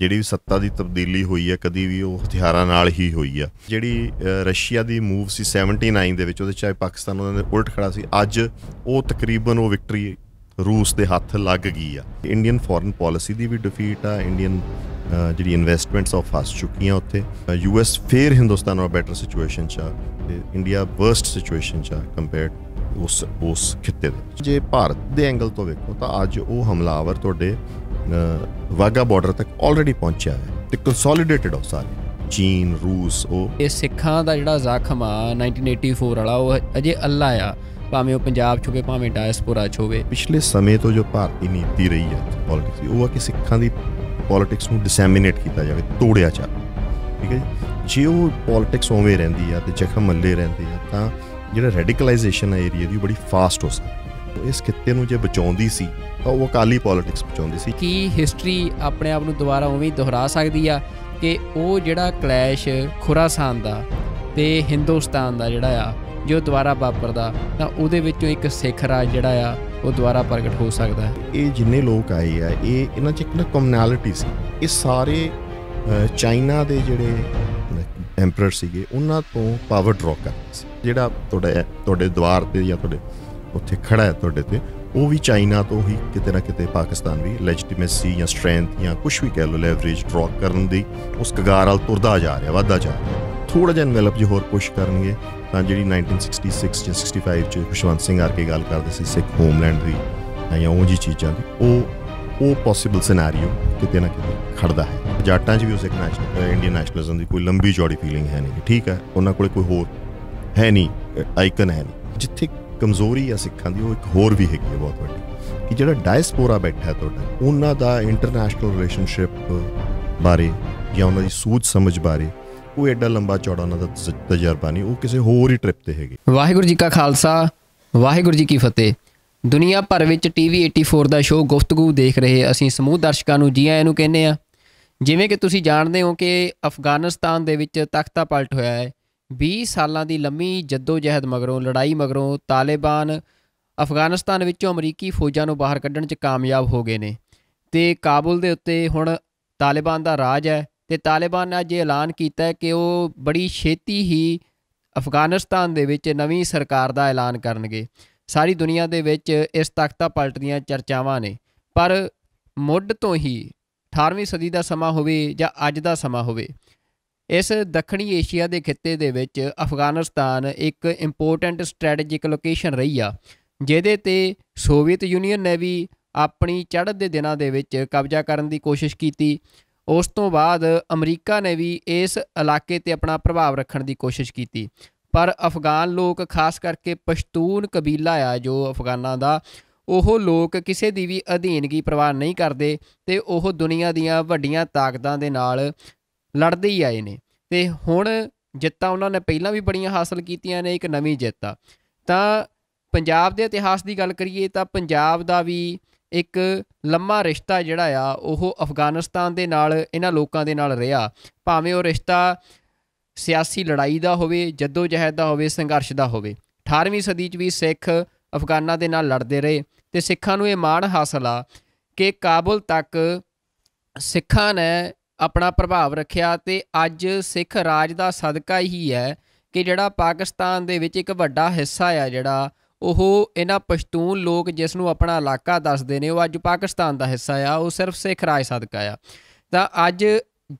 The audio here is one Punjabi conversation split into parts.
ਜਿਹੜੀ ਵੀ ਸੱਤਾ ਦੀ ਤਬਦੀਲੀ ਹੋਈ ਹੈ ਕਦੀ ਵੀ ਉਹ ਹਥਿਆਰਾਂ ਨਾਲ ਹੀ ਹੋਈ ਆ। ਜਿਹੜੀ ਰਸ਼ੀਆ ਦੀ ਮੂਵ ਸੀ 79 ਦੇ ਵਿੱਚ, ਉਹਦੇ ਚਾਹੇ ਪਾਕਿਸਤਾਨ ਉਹਨਾਂ ਦੇ ਉਲਟ ਖੜਾ ਸੀ, ਅੱਜ ਉਹ ਤਕਰੀਬਨ ਉਹ ਵਿਕਟਰੀ ਰੂਸ ਦੇ ਹੱਥ ਲੱਗ ਗਈ ਆ। ਇੰਡੀਅਨ ਫੋਰਨ ਪੋਲਿਸੀ ਦੀ ਵੀ ਡਿਫੀਟ ਆ, ਇੰਡੀਅਨ ਜਿਹੜੀ ਇਨਵੈਸਟਮੈਂਟਸ ਉਹ ਫਸ ਚੁੱਕੀਆਂ ਉੱਥੇ। US ਫਿਰ ਹਿੰਦੁਸਤਾਨ ਨਾਲੋਂ ਬੈਟਰ ਸਿਚੁਏਸ਼ਨ 'ਚ ਆ ਤੇ ਇੰਡੀਆ ਵਰਸਟ ਸਿਚੁਏਸ਼ਨ 'ਚ ਆ ਕੰਪੇਅਰਡ ਉਸ ਖਿੱਤੇ ਦੇ। ਜੇ ਭਾਰਤ ਦੇ ਐਂਗਲ ਤੋਂ ਵੇਖੋ ਤਾਂ ਅੱਜ ਉਹ ਹਮਲਾਵਰ ਤੁਹਾਡੇ ਵਾਘਾ ਬਾਰਡਰ ਤੱਕ ਆਲਰੇਡੀ ਪਹੁੰਚਿਆ ਹੈ ਤੇ ਕੰਸੋਲੀਡੇਟਡ ਹੋ ਸਾਰੇ, ਚੀਨ, ਰੂਸ। ਉਹ ਇਹ ਸਿੱਖਾਂ ਦਾ ਜਿਹੜਾ ਜ਼ਖਮ ਆ 1984 ਵਾਲਾ, ਉਹ ਅਜੇ ਅੱਲਾ ਆ, ਭਾਵੇਂ ਉਹ ਪੰਜਾਬ 'ਚ ਹੋਵੇ ਭਾਵੇਂ ਡਾਇਸਪੋਰਾ 'ਚ ਹੋਵੇ। ਪਿਛਲੇ ਸਮੇਂ ਤੋਂ ਜੋ ਭਾਰਤੀ ਨੀਤੀ ਰਹੀ ਹੈ ਪੋਲਿਟਿਕਸ ਦੀ, ਉਹ ਆ ਕਿ ਸਿੱਖਾਂ ਦੀ ਪੋਲਿਟਿਕਸ ਨੂੰ ਡਿਸੈਮੀਨੇਟ ਕੀਤਾ ਜਾਵੇ, ਤੋੜਿਆ ਜਾਵੇ। ਠੀਕ ਹੈ ਜੀ। ਜੇ ਉਹ ਪੋਲਿਟਿਕਸ ਉਵੇਂ ਰਹਿੰਦੀ ਆ ਤੇ ਜ਼ਖਮ ਮੱਲੇ ਰਹਿੰਦੇ ਆ ਤਾਂ ਜਿਹੜਾ ਰੈਡੀਕਲਾਈਜੇਸ਼ਨ ਹੈ ਏਰੀਆ ਦੀ ਬੜੀ ਫਾਸਟ ਹੋ ਸਕਦੀ। ਇਸ ਖਿੱਤੇ ਨੂੰ ਜੇ ਬਚਾਉਂਦੀ ਸੀ ਤਾਂ ਉਹ ਅਕਾਲੀ ਪੋਲਿਟਿਕਸ ਬਚਾਉਂਦੀ ਸੀ। ਕੀ ਹਿਸਟਰੀ ਆਪਣੇ ਆਪ ਨੂੰ ਦੁਬਾਰਾ ਉਵੇਂ ਦੁਹਰਾ ਸਕਦੀ ਆ ਕਿ ਉਹ ਜਿਹੜਾ ਕਲੈਸ਼ ਖੁਰਾਸਾਨ ਦਾ ਤੇ ਹਿੰਦੁਸਤਾਨ ਦਾ ਜਿਹੜਾ ਆ ਜੋ ਦੁਬਾਰਾ ਵਾਪਰਦਾ ਤਾਂ ਉਹਦੇ ਵਿੱਚੋਂ ਇੱਕ ਸਿੱਖ ਰਾਜ ਜਿਹੜਾ ਆ ਉਹ ਦੁਬਾਰਾ ਪ੍ਰਗਟ ਹੋ ਸਕਦਾ। ਇਹ ਜਿੰਨੇ ਲੋਕ ਆਏ ਆ ਇਹਨਾਂ 'ਚ ਇੱਕ ਨਾ ਕਮਿਊਨੈਲਿਟੀ ਸੀ। ਇਹ ਸਾਰੇ ਚਾਈਨਾ ਦੇ ਜਿਹੜੇ ਐਂਪਰਰ ਸੀਗੇ ਉਹਨਾਂ ਤੋਂ ਪਾਵਰ ਡਰॉ ਕਰਦੇ ਸੀ। ਜਿਹੜਾ ਤੁਹਾਡੇ ਦੁਆਰ 'ਤੇ ਜਾਂ ਤੁਹਾਡੇ ਉੱਥੇ ਖੜਾ ਹੈ ਤੁਹਾਡੇ 'ਤੇ, ਉਹ ਵੀ ਚਾਈਨਾ ਤੋਂ ਹੀ ਕਿਤੇ ਨਾ ਕਿਤੇ ਪਾਕਿਸਤਾਨ ਵੀ ਲੈਜੀਟੀਮੇਸੀ ਜਾਂ ਸਟਰੈਂਥ ਜਾਂ ਕੁਛ ਵੀ ਕਹਿ ਲਓ ਲੈਵਰੇਜ ਡਰॉ ਕਰਨ ਦੀ ਉਸ ਕਗਾਰ ਵੱਲ ਤੁਰਦਾ ਜਾ ਰਿਹਾ, ਵੱਧਦਾ ਜਾ ਰਿਹਾ। ਥੋੜ੍ਹਾ ਜਿਹਾ ਇਨਵੈਲਪ ਜੇ ਹੋਰ ਪੁਸ਼ ਕਰਨਗੇ ਤਾਂ ਜਿਹੜੀ 1966 ਜਾਂ 65 'ਚ ਖੁਸ਼ਵੰਤ ਸਿੰਘ ਆ ਕੇ ਗੱਲ ਕਰਦੇ ਸੀ ਸਿੱਖ ਹੋਮਲੈਂਡ ਦੀ ਜਾਂ ਉਹ ਜਿਹੀ ਚੀਜ਼ਾਂ ਦੀ, ਉਹ ਪੋਸੀਬਲ ਸਿਨੈਰੀਓ ਕਿਤੇ ਨਾ ਕਿਤੇ ਖੜਦਾ ਹੈ। ਜਾਟਾਂ 'ਚ ਵੀ ਉਸ ਇੱਕ ਇੰਡੀਅਨ ਨੈਸ਼ਨਲਿਜ਼ਮ ਦੀ ਕੋਈ ਲੰਬੀ ਚੌੜੀ ਫੀਲਿੰਗ ਹੈ ਨਹੀਂ। ਠੀਕ ਹੈ, ਉਹਨਾਂ ਕੋਲ ਕੋਈ ਹੋਰ ਹੈ ਨਹੀਂ, ਆਈਕਨ ਹੈ ਨਹੀਂ। ਜਿੱਥੇ ਕਮਜ਼ੋਰੀ ਆ ਸਿੱਖਾਂ ਦੀ ਉਹ ਇੱਕ ਹੋਰ ਵੀ ਹੈਗੀ ਹੈ ਬਹੁਤ ਵੱਡੀ, ਕਿ ਜਿਹੜਾ ਡਾਇਸਪੋਰਾ ਬੈਠਾ ਤੁਹਾਡਾ, ਉਹਨਾਂ ਦਾ ਇੰਟਰਨੈਸ਼ਨਲ ਰਿਲੇਸ਼ਨਸ਼ਿਪ ਬਾਰੇ ਜਾਂ ਉਹਨਾਂ ਦੀ ਸੂਝ ਸਮਝ ਬਾਰੇ ਕੋਈ ਐਡਾ ਲੰਬਾ ਚੌੜਾ ਉਹਨਾਂ ਦਾ ਤਜਰਬਾ ਨਹੀਂ, ਉਹ ਕਿਸੇ ਹੋਰ ਹੀ ਟ੍ਰਿਪ 'ਤੇ ਹੈਗੇ। ਵਾਹਿਗੁਰੂ ਜੀ ਕਾ ਖਾਲਸਾ, ਵਾਹਿਗੁਰੂ ਜੀ ਕੀ ਫਤਿਹ। ਦੁਨੀਆ ਭਰ ਵਿੱਚ TV 84 ਦਾ ਸ਼ੋਅ ਗੁਫ਼ਤਗੂ ਦੇਖ ਰਹੇ ਅਸੀਂ ਸਮੂਹ ਦਰਸ਼ਕਾਂ ਨੂੰ ਜੀ ਆਇਆਂ ਨੂੰ ਕਹਿੰਦੇ ਹਾਂ। ਜਿਵੇਂ ਕਿ ਤੁਸੀਂ ਜਾਣਦੇ ਹੋ ਕਿ ਅਫਗਾਨਿਸਤਾਨ ਦੇ ਵਿੱਚ ਤਖਤਾ ਪਲਟ ਹੋਇਆ ਹੈ। 20 ਸਾਲਾਂ ਦੀ ਲੰਮੀ ਜੱਦੋ-ਜਹਿਦ ਮਗਰੋਂ, ਲੜਾਈ ਮਗਰੋਂ ਤਾਲਿਬਾਨ ਅਫਗਾਨਿਸਤਾਨ ਵਿੱਚੋਂ ਅਮਰੀਕੀ ਫੌਜਾਂ ਨੂੰ ਬਾਹਰ ਕੱਢਣ 'ਚ ਕਾਮਯਾਬ ਹੋ ਗਏ ਨੇ ਅਤੇ ਕਾਬੁਲ ਦੇ ਉੱਤੇ ਹੁਣ ਤਾਲਿਬਾਨ ਦਾ ਰਾਜ ਹੈ। ਅਤੇ ਤਾਲਿਬਾਨ ਨੇ ਅੱਜ ਇਹ ਐਲਾਨ ਕੀਤਾ ਹੈ ਕਿ ਉਹ ਬੜੀ ਛੇਤੀ ਹੀ ਅਫਗਾਨਿਸਤਾਨ ਦੇ ਵਿੱਚ ਨਵੀਂ ਸਰਕਾਰ ਦਾ ਐਲਾਨ ਕਰਨਗੇ। ਸਾਰੀ ਦੁਨੀਆ ਦੇ ਵਿੱਚ ਇਸ ਤਖਤਾ ਪਲਟ ਦੀਆਂ ਚਰਚਾਵਾਂ ਨੇ, ਪਰ ਮੁੱਢ ਤੋਂ ਹੀ 18ਵੀਂ ਸਦੀ ਦਾ ਸਮਾਂ ਹੋਵੇ ਜਾਂ ਅੱਜ ਦਾ ਸਮਾਂ ਹੋਵੇ, ਇਸ ਦੱਖਣੀ ਏਸ਼ੀਆ ਦੇ ਖਿੱਤੇ ਦੇ ਵਿੱਚ ਅਫਗਾਨਿਸਤਾਨ ਇੱਕ ਇੰਪੋਰਟੈਂਟ ਸਟ੍ਰੈਟੇਜਿਕ ਲੋਕੇਸ਼ਨ ਰਹੀ ਆ, ਜਿਹਦੇ 'ਤੇ ਸੋਵੀਅਤ ਯੂਨੀਅਨ ਨੇ ਵੀ ਆਪਣੀ ਚੜ੍ਹਤ ਦੇ ਦਿਨਾਂ ਦੇ ਵਿੱਚ ਕਬਜ਼ਾ ਕਰਨ ਦੀ ਕੋਸ਼ਿਸ਼ ਕੀਤੀ। ਉਸ ਤੋਂ ਬਾਅਦ ਅਮਰੀਕਾ ਨੇ ਵੀ ਇਸ ਇਲਾਕੇ 'ਤੇ ਆਪਣਾ ਪ੍ਰਭਾਵ ਰੱਖਣ ਦੀ ਕੋਸ਼ਿਸ਼ ਕੀਤੀ, ਪਰ ਅਫਗਾਨ ਲੋਕ, ਖਾਸ ਕਰਕੇ ਪਸ਼ਤੂਨ ਕਬੀਲਾ ਆ ਜੋ ਅਫਗਾਨਾਂ ਦਾ, ਉਹ ਲੋਕ ਕਿਸੇ ਦੀ ਵੀ ਅਧੀਨਗੀ ਪ੍ਰਵਾਹ ਨਹੀਂ ਕਰਦੇ ਅਤੇ ਉਹ ਦੁਨੀਆ ਦੀਆਂ ਵੱਡੀਆਂ ਤਾਕਤਾਂ ਦੇ ਨਾਲ ਲੜਦੇ ਹੀ ਆਏ ਨੇ। ਅਤੇ ਹੁਣ ਜਿੱਤਾਂ ਉਹਨਾਂ ਨੇ ਪਹਿਲਾਂ ਵੀ ਬੜੀਆਂ ਹਾਸਲ ਕੀਤੀਆਂ ਨੇ, ਇੱਕ ਨਵੀਂ ਜਿੱਤ ਆ। ਤਾਂ ਪੰਜਾਬ ਦੇ ਇਤਿਹਾਸ ਦੀ ਗੱਲ ਕਰੀਏ ਤਾਂ ਪੰਜਾਬ ਦਾ ਵੀ ਇੱਕ ਲੰਮਾ ਰਿਸ਼ਤਾ ਜਿਹੜਾ ਆ ਉਹ ਅਫਗਾਨਿਸਤਾਨ ਦੇ ਨਾਲ, ਇਹਨਾਂ ਲੋਕਾਂ ਦੇ ਨਾਲ ਰਿਹਾ, ਭਾਵੇਂ ਉਹ ਰਿਸ਼ਤਾ ਸਿਆਸੀ ਲੜਾਈ ਦਾ ਹੋਵੇ, ਜੱਦੋ ਜਹਿਦ ਦਾ ਹੋਵੇ, ਸੰਘਰਸ਼ ਦਾ ਹੋਵੇ। 18ਵੀਂ ਸਦੀ 'ਚ ਵੀ ਸਿੱਖ ਅਫਗਾਨਾਂ ਦੇ ਨਾਲ ਲੜਦੇ ਰਹੇ ਅਤੇ ਸਿੱਖਾਂ ਨੂੰ ਇਹ ਮਾਣ ਹਾਸਲ ਆ ਕਿ ਕਾਬੁਲ ਤੱਕ ਸਿੱਖਾਂ ਨੇ ਆਪਣਾ ਪ੍ਰਭਾਵ ਰੱਖਿਆ ਅਤੇ ਅੱਜ ਸਿੱਖ ਰਾਜ ਦਾ ਸਦਕਾ ਹੀ ਹੈ ਕਿ ਜਿਹੜਾ ਪਾਕਿਸਤਾਨ ਦੇ ਵਿੱਚ ਇੱਕ ਵੱਡਾ ਹਿੱਸਾ ਆ ਜਿਹੜਾ ਉਹ ਇਹਨਾਂ ਪਸ਼ਤੂਨ ਲੋਕ ਜਿਸ ਨੂੰ ਆਪਣਾ ਇਲਾਕਾ ਦੱਸਦੇ ਨੇ, ਉਹ ਅੱਜ ਪਾਕਿਸਤਾਨ ਦਾ ਹਿੱਸਾ ਆ, ਉਹ ਸਿਰਫ ਸਿੱਖ ਰਾਜ ਸਦਕਾ ਆ। ਤਾਂ ਅੱਜ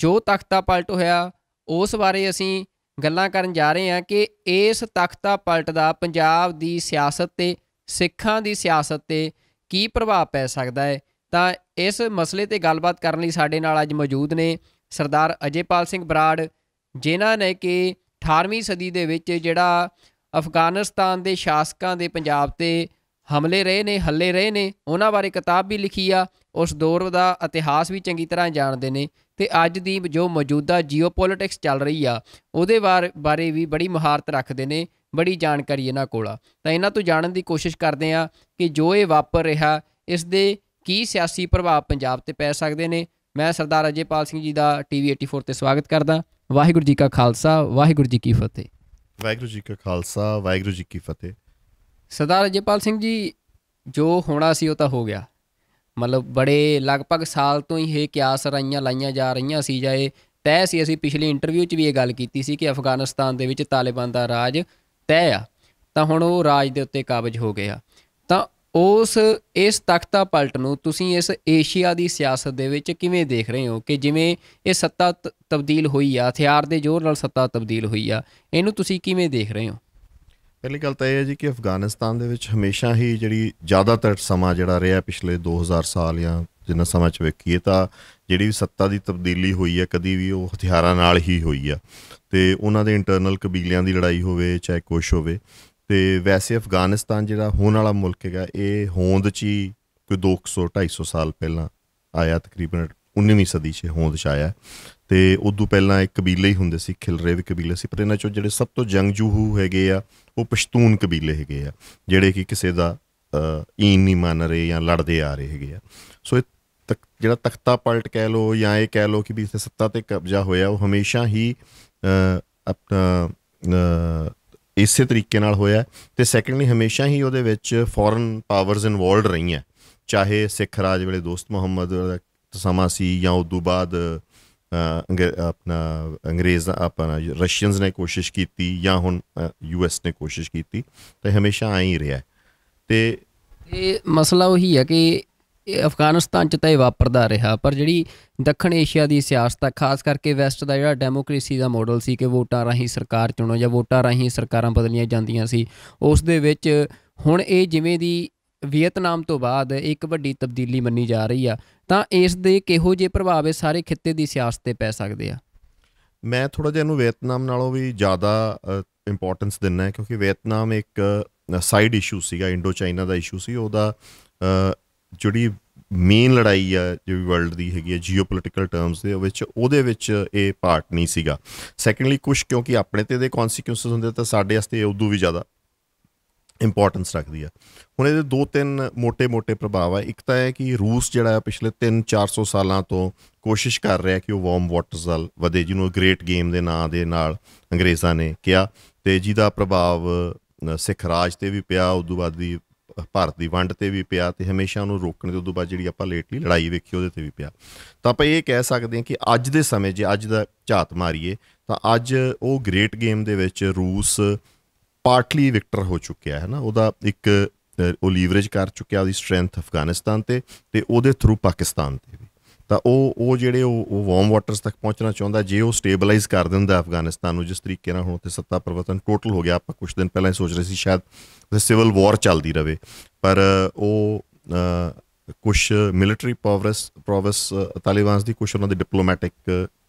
ਜੋ ਤਖਤਾ ਪਲਟ ਹੋਇਆ ਉਸ ਬਾਰੇ ਅਸੀਂ ਗੱਲਾਂ ਕਰਨ ਜਾ ਰਹੇ ਹਾਂ ਕਿ ਇਸ ਤਖਤਾ ਪਲਟ ਦਾ ਪੰਜਾਬ ਦੀ ਸਿਆਸਤ 'ਤੇ, ਸਿੱਖਾਂ ਦੀ ਸਿਆਸਤ 'ਤੇ ਕੀ ਪ੍ਰਭਾਵ ਪੈ ਸਕਦਾ ਹੈ। ਤਾਂ ਇਸ ਮਸਲੇ 'ਤੇ ਗੱਲਬਾਤ ਕਰਨ ਲਈ ਸਾਡੇ ਨਾਲ ਅੱਜ ਮੌਜੂਦ ਨੇ ਸਰਦਾਰ ਅਜੇਪਾਲ ਸਿੰਘ ਬਰਾੜ, ਜਿਨ੍ਹਾਂ ਨੇ ਕਿ 18ਵੀਂ ਸਦੀ ਦੇ ਵਿੱਚ ਜਿਹੜਾ ਅਫਗਾਨਿਸਤਾਨ ਦੇ ਸ਼ਾਸਕਾਂ ਦੇ ਪੰਜਾਬ 'ਤੇ ਹਮਲੇ ਰਹੇ ਨੇ, ਹੱਲੇ ਰਹੇ ਨੇ, ਉਹਨਾਂ ਬਾਰੇ ਕਿਤਾਬ ਵੀ ਲਿਖੀ ਆ, ਉਸ ਦੌਰ ਦਾ ਇਤਿਹਾਸ ਵੀ ਚੰਗੀ ਤਰ੍ਹਾਂ ਜਾਣਦੇ ਨੇ ਅਤੇ ਅੱਜ ਦੀ ਜੋ ਮੌਜੂਦਾ ਜੀਓਪੋਲੀਟਿਕਸ ਚੱਲ ਰਹੀ ਆ ਉਹਦੇ ਬਾਰੇ ਵੀ ਬੜੀ ਮੁਹਾਰਤ ਰੱਖਦੇ ਨੇ, ਬੜੀ ਜਾਣਕਾਰੀ ਇਹਨਾਂ ਕੋਲ ਆ। ਤਾਂ ਇਹਨਾਂ ਤੋਂ ਜਾਣਨ ਦੀ ਕੋਸ਼ਿਸ਼ ਕਰਦੇ ਹਾਂ ਕਿ ਜੋ ਇਹ ਵਾਪਰ ਰਿਹਾ ਇਸ ਦੇ ਕੀ ਸਿਆਸੀ ਪ੍ਰਭਾਵ ਪੰਜਾਬ 'ਤੇ ਪੈ ਸਕਦੇ ਨੇ। ਮੈਂ ਸਰਦਾਰ ਅਜੇਪਾਲ ਸਿੰਘ ਜੀ ਦਾ TV 84 'ਤੇ ਸਵਾਗਤ ਕਰਦਾ। ਵਾਹਿਗੁਰੂ ਜੀ ਕਾ ਖਾਲਸਾ, ਵਾਹਿਗੁਰੂ ਜੀ ਕੀ ਫਤਿਹ। ਵਾਹਿਗੁਰੂ ਜੀ ਕਾ ਖਾਲਸਾ, ਵਾਹਿਗੁਰੂ ਜੀ ਕੀ ਫਤਿਹ। ਸਰਦਾਰ ਅਜੇਪਾਲ ਸਿੰਘ ਜੀ, ਜੋ ਹੋਣਾ ਸੀ ਉਹ ਤਾਂ ਹੋ ਗਿਆ। ਮਤਲਬ ਬੜੇ ਲਗਭਗ ਸਾਲ ਤੋਂ ਹੀ ਇਹ ਕਿਆਸ ਲਾਈਆਂ ਜਾ ਰਹੀਆਂ ਸੀ ਜਾਂ ਇਹ ਤੈਅ ਸੀ। ਅਸੀਂ ਪਿਛਲੀ ਇੰਟਰਵਿਊ 'ਚ ਵੀ ਇਹ ਗੱਲ ਕੀਤੀ ਸੀ ਕਿ ਅਫਗਾਨਿਸਤਾਨ ਦੇ ਵਿੱਚ ਤਾਲਿਬਾਨ ਦਾ ਰਾਜ ਤੈਅ ਆ, ਤਾਂ ਹੁਣ ਉਹ ਰਾਜ ਦੇ ਉੱਤੇ ਕਾਬਜ਼ ਹੋ ਗਏ ਆ। ਤਾਂ ਇਸ ਤਖ਼ਤਾ ਪਲਟ ਨੂੰ ਤੁਸੀਂ ਇਸ ਏਸ਼ੀਆ ਦੀ ਸਿਆਸਤ ਦੇ ਵਿੱਚ ਕਿਵੇਂ ਦੇਖ ਰਹੇ ਹੋ ਕਿ ਜਿਵੇਂ ਇਹ ਸੱਤਾ ਤਬਦੀਲ ਹੋਈ ਆ, ਹਥਿਆਰ ਦੇ ਜ਼ੋਰ ਨਾਲ ਸੱਤਾ ਤਬਦੀਲ ਹੋਈ ਆ, ਇਹਨੂੰ ਤੁਸੀਂ ਕਿਵੇਂ ਦੇਖ ਰਹੇ ਹੋ? ਪਹਿਲੀ ਗੱਲ ਤਾਂ ਇਹ ਹੈ ਜੀ ਕਿ ਅਫਗਾਨਿਸਤਾਨ ਦੇ ਵਿੱਚ ਹਮੇਸ਼ਾ ਹੀ ਜਿਹੜੀ ਜ਼ਿਆਦਾਤਰ ਸਮਾਂ ਜਿਹੜਾ ਰਿਹਾ ਪਿਛਲੇ 2000 ਸਾਲ ਜਾਂ ਜਿੰਨਾ ਸਮਾਂ 'ਚ ਵੇਖੀਏ ਤਾਂ ਜਿਹੜੀ ਵੀ ਸੱਤਾ ਦੀ ਤਬਦੀਲੀ ਹੋਈ ਹੈ ਕਦੀ ਵੀ ਉਹ ਹਥਿਆਰਾਂ ਨਾਲ ਹੀ ਹੋਈ ਆ, ਅਤੇ ਉਹਨਾਂ ਦੇ ਇੰਟਰਨਲ ਕਬੀਲਿਆਂ ਦੀ ਲੜਾਈ ਹੋਵੇ ਚਾਹੇ ਕੁਛ ਹੋਵੇ। ਅਤੇ ਵੈਸੇ ਅਫਗਾਨਿਸਤਾਨ ਜਿਹੜਾ ਹੋਣ ਵਾਲਾ ਮੁਲਕ ਹੈਗਾ ਇਹ ਹੋਂਦ 'ਚ ਹੀ ਕੋਈ 200-250 ਸਾਲ ਪਹਿਲਾਂ ਆਇਆ, ਤਕਰੀਬਨ 19ਵੀਂ ਸਦੀ 'ਚ ਹੋਂਦ 'ਚ ਆਇਆ। ਅਤੇ ਉਦੋਂ ਪਹਿਲਾਂ ਇੱਕ ਕਬੀਲੇ ਹੀ ਹੁੰਦੇ ਸੀ, ਖਿਲਰੇ ਵੀ ਕਬੀਲੇ ਸੀ, ਪਰ ਇਹਨਾਂ 'ਚੋਂ ਜਿਹੜੇ ਸਭ ਤੋਂ ਜੰਗਜੂਹੂ ਹੈਗੇ ਆ ਉਹ ਪਸ਼ਤੂਨ ਕਬੀਲੇ ਹੈਗੇ ਆ, ਜਿਹੜੇ ਕਿ ਕਿਸੇ ਦਾ ਈਨ ਨਹੀਂ ਮੰਨ ਰਹੇ ਜਾਂ ਲੜਦੇ ਆ ਰਹੇ ਹੈਗੇ ਆ। ਸੋ ਇਹ ਜਿਹੜਾ ਤਖਤਾ ਪਲਟ ਕਹਿ ਲਓ ਜਾਂ ਇਹ ਕਹਿ ਲਓ ਕਿ ਵੀ ਇੱਥੇ ਸੱਤਾ 'ਤੇ ਕਬਜ਼ਾ ਹੋਇਆ, ਉਹ ਹਮੇਸ਼ਾ ਹੀ ਆਪਣਾ ਇਸੇ ਤਰੀਕੇ ਨਾਲ ਹੋਇਆ। ਅਤੇ ਸੈਕਿੰਡਲੀ ਹਮੇਸ਼ਾ ਹੀ ਉਹਦੇ ਵਿੱਚ ਫੋਰਨ ਪਾਵਰਸ ਇਨਵੋਲਵਡ ਰਹੀਆਂ, ਚਾਹੇ ਸਿੱਖ ਰਾਜ ਵੇਲੇ ਦੋਸਤ ਮੁਹੰਮਦ ਦਾ ਸਮਾਂ ਸੀ ਜਾਂ ਉਦੋਂ ਬਾਅਦ ਆਪਣਾ ਰਸ਼ੀਅਨਸ ਨੇ ਕੋਸ਼ਿਸ਼ ਕੀਤੀ ਜਾਂ ਹੁਣ US ਨੇ ਕੋਸ਼ਿਸ਼ ਕੀਤੀ, ਅਤੇ ਹਮੇਸ਼ਾ ਐਂ ਹੀ ਰਿਹਾ। ਅਤੇ ਇਹ ਮਸਲਾ ਉਹੀ ਹੈ ਕਿ ਅਫਗਾਨਿਸਤਾਨ 'ਚ ਤਾਂ ਇਹ ਵਾਪਰਦਾ ਰਿਹਾ, ਪਰ ਜਿਹੜੀ ਦੱਖਣ ਏਸ਼ੀਆ ਦੀ ਸਿਆਸਤ ਆ, ਖਾਸ ਕਰਕੇ ਵੈਸਟ ਦਾ ਜਿਹੜਾ ਡੈਮੋਕ੍ਰੇਸੀ ਦਾ ਮਾਡਲ ਸੀ ਕਿ ਵੋਟਾਂ ਰਾਹੀਂ ਸਰਕਾਰ ਚੁਣੋ ਜਾਂ ਵੋਟਾਂ ਰਾਹੀਂ ਸਰਕਾਰਾਂ ਬਦਲੀਆਂ ਜਾਂਦੀਆਂ ਸੀ, ਉਸ ਦੇ ਵਿੱਚ ਹੁਣ ਇਹ ਜਿਵੇਂ ਦੀ ਵੀਅਤਨਾਮ ਤੋਂ ਬਾਅਦ ਇੱਕ ਵੱਡੀ ਤਬਦੀਲੀ ਮੰਨੀ ਜਾ ਰਹੀ ਆ, ਤਾਂ ਇਸ ਦੇ ਕਿਹੋ ਜਿਹੇ ਪ੍ਰਭਾਵ ਇਹ ਸਾਰੇ ਖਿੱਤੇ ਦੀ ਸਿਆਸਤ 'ਤੇ ਪੈ ਸਕਦੇ ਆ? ਮੈਂ ਥੋੜ੍ਹਾ ਜਿਹਾ ਇਹਨੂੰ ਵੀਅਤਨਾਮ ਨਾਲੋਂ ਵੀ ਜ਼ਿਆਦਾ ਇੰਪੋਰਟੈਂਸ ਦਿੰਦਾ, ਕਿਉਂਕਿ ਵੀਅਤਨਾਮ ਇੱਕ ਸਾਈਡ ਇਸ਼ੂ ਸੀਗਾ, ਇੰਡੋ ਚਾਈਨਾ ਦਾ ਇਸ਼ੂ ਸੀ। ਉਹਦਾ ਜਿਹੜੀ ਮੇਨ ਲੜਾਈ ਆ ਜਿਹੜੀ ਵਰਲਡ ਦੀ ਹੈਗੀ ਹੈ ਜੀਓ ਪੋਲੀਟੀਕਲ ਟਰਮਸ ਦੇ ਵਿੱਚ, ਉਹਦੇ ਵਿੱਚ ਇਹ ਪਾਰਟ ਨਹੀਂ ਸੀਗਾ। ਸੈਕਿੰਡਲੀ ਕੁਛ ਕਿਉਂਕਿ ਆਪਣੇ 'ਤੇ ਇਹਦੇ ਕੌਨਸੀਕੁਐਂਸਿਸ ਹੁੰਦੇ ਤਾਂ ਸਾਡੇ ਵਾਸਤੇ ਉਦੋਂ ਵੀ ਜ਼ਿਆਦਾ ਇੰਪੋਰਟੈਂਸ ਰੱਖਦੀ ਆ। ਹੁਣ ਇਹਦੇ 2-3 ਮੋਟੇ ਪ੍ਰਭਾਵ ਆ। ਇੱਕ ਤਾਂ ਹੈ ਕਿ ਰੂਸ ਜਿਹੜਾ ਆ ਪਿਛਲੇ 300-400 ਸਾਲਾਂ ਤੋਂ ਕੋਸ਼ਿਸ਼ ਕਰ ਰਿਹਾ ਕਿ ਉਹ ਵਾਰਮ ਵਾਟਰਸ ਵੱਲ ਵਧੇ, ਜਿਹਨੂੰ ਗ੍ਰੇਟ ਗੇਮ ਦੇ ਨਾਂ ਦੇ ਨਾਲ ਅੰਗਰੇਜ਼ਾਂ ਨੇ ਕਿਹਾ, ਅਤੇ ਜਿਹਦਾ ਪ੍ਰਭਾਵ ਸਿੱਖ ਰਾਜ 'ਤੇ ਵੀ ਪਿਆ, ਉਦੋਂ ਬਾਅਦ ਦੀ ਭਾਰਤ ਦੀ ਵੰਡ 'ਤੇ ਵੀ ਪਿਆ, ਅਤੇ ਹਮੇਸ਼ਾ ਉਹਨੂੰ ਰੋਕਣ ਦੇ ਉਦੋਂ ਬਾਅਦ ਜਿਹੜੀ ਆਪਾਂ ਲੇਟਲੀ ਲੜਾਈ ਵੇਖੀ ਉਹਦੇ 'ਤੇ ਵੀ ਪਿਆ। ਤਾਂ ਆਪਾਂ ਇਹ ਕਹਿ ਸਕਦੇ ਹਾਂ ਕਿ ਅੱਜ ਦੇ ਸਮੇਂ ਜੇ ਅੱਜ ਦਾ ਝਾਤ ਮਾਰੀਏ ਤਾਂ ਅੱਜ ਉਹ ਗ੍ਰੇਟ ਗੇਮ ਦੇ ਵਿੱਚ ਰੂਸ ਪਾਰਟਲੀ ਵਿਕਟਰ ਹੋ ਚੁੱਕਿਆ ਹੈ ਨਾ। ਉਹਦਾ ਇੱਕ ਉਹ ਲੀਵਰੇਜ ਕਰ ਚੁੱਕਿਆ ਉਹਦੀ ਸਟਰੈਂਥ ਅਫਗਾਨਿਸਤਾਨ 'ਤੇ, ਅਤੇ ਉਹਦੇ ਥਰੂ ਪਾਕਿਸਤਾਨ 'ਤੇ ਵੀ। ਤਾਂ ਉਹ ਜਿਹੜੇ ਉਹ ਵਾਰਮ ਵਾਟਰਸ ਤੱਕ ਪਹੁੰਚਣਾ ਚਾਹੁੰਦਾ, ਜੇ ਉਹ ਸਟੇਬਲਾਈਜ਼ ਕਰ ਦਿੰਦਾ ਅਫਗਾਨਿਸਤਾਨ ਨੂੰ, ਜਿਸ ਤਰੀਕੇ ਨਾਲ ਹੁਣ ਉੱਥੇ ਸੱਤਾ ਪਰਿਵਰਤਨ ਟੋਟਲ ਹੋ ਗਿਆ। ਆਪਾਂ ਕੁਛ ਦਿਨ ਪਹਿਲਾਂ ਹੀ ਸੋਚ ਰਹੇ ਸੀ ਸ਼ਾਇਦ ਸਿਵਲ ਵਾਰ ਚੱਲਦੀ ਰਹੇ, ਪਰ ਉਹ ਕੁਛ ਮਿਲਟਰੀ ਪ੍ਰੋਵੈਸ ਤਾਲਿਬਾਨ ਦੀ, ਕੁਛ ਉਹਨਾਂ ਦੀ ਡਿਪਲੋਮੈਟਿਕ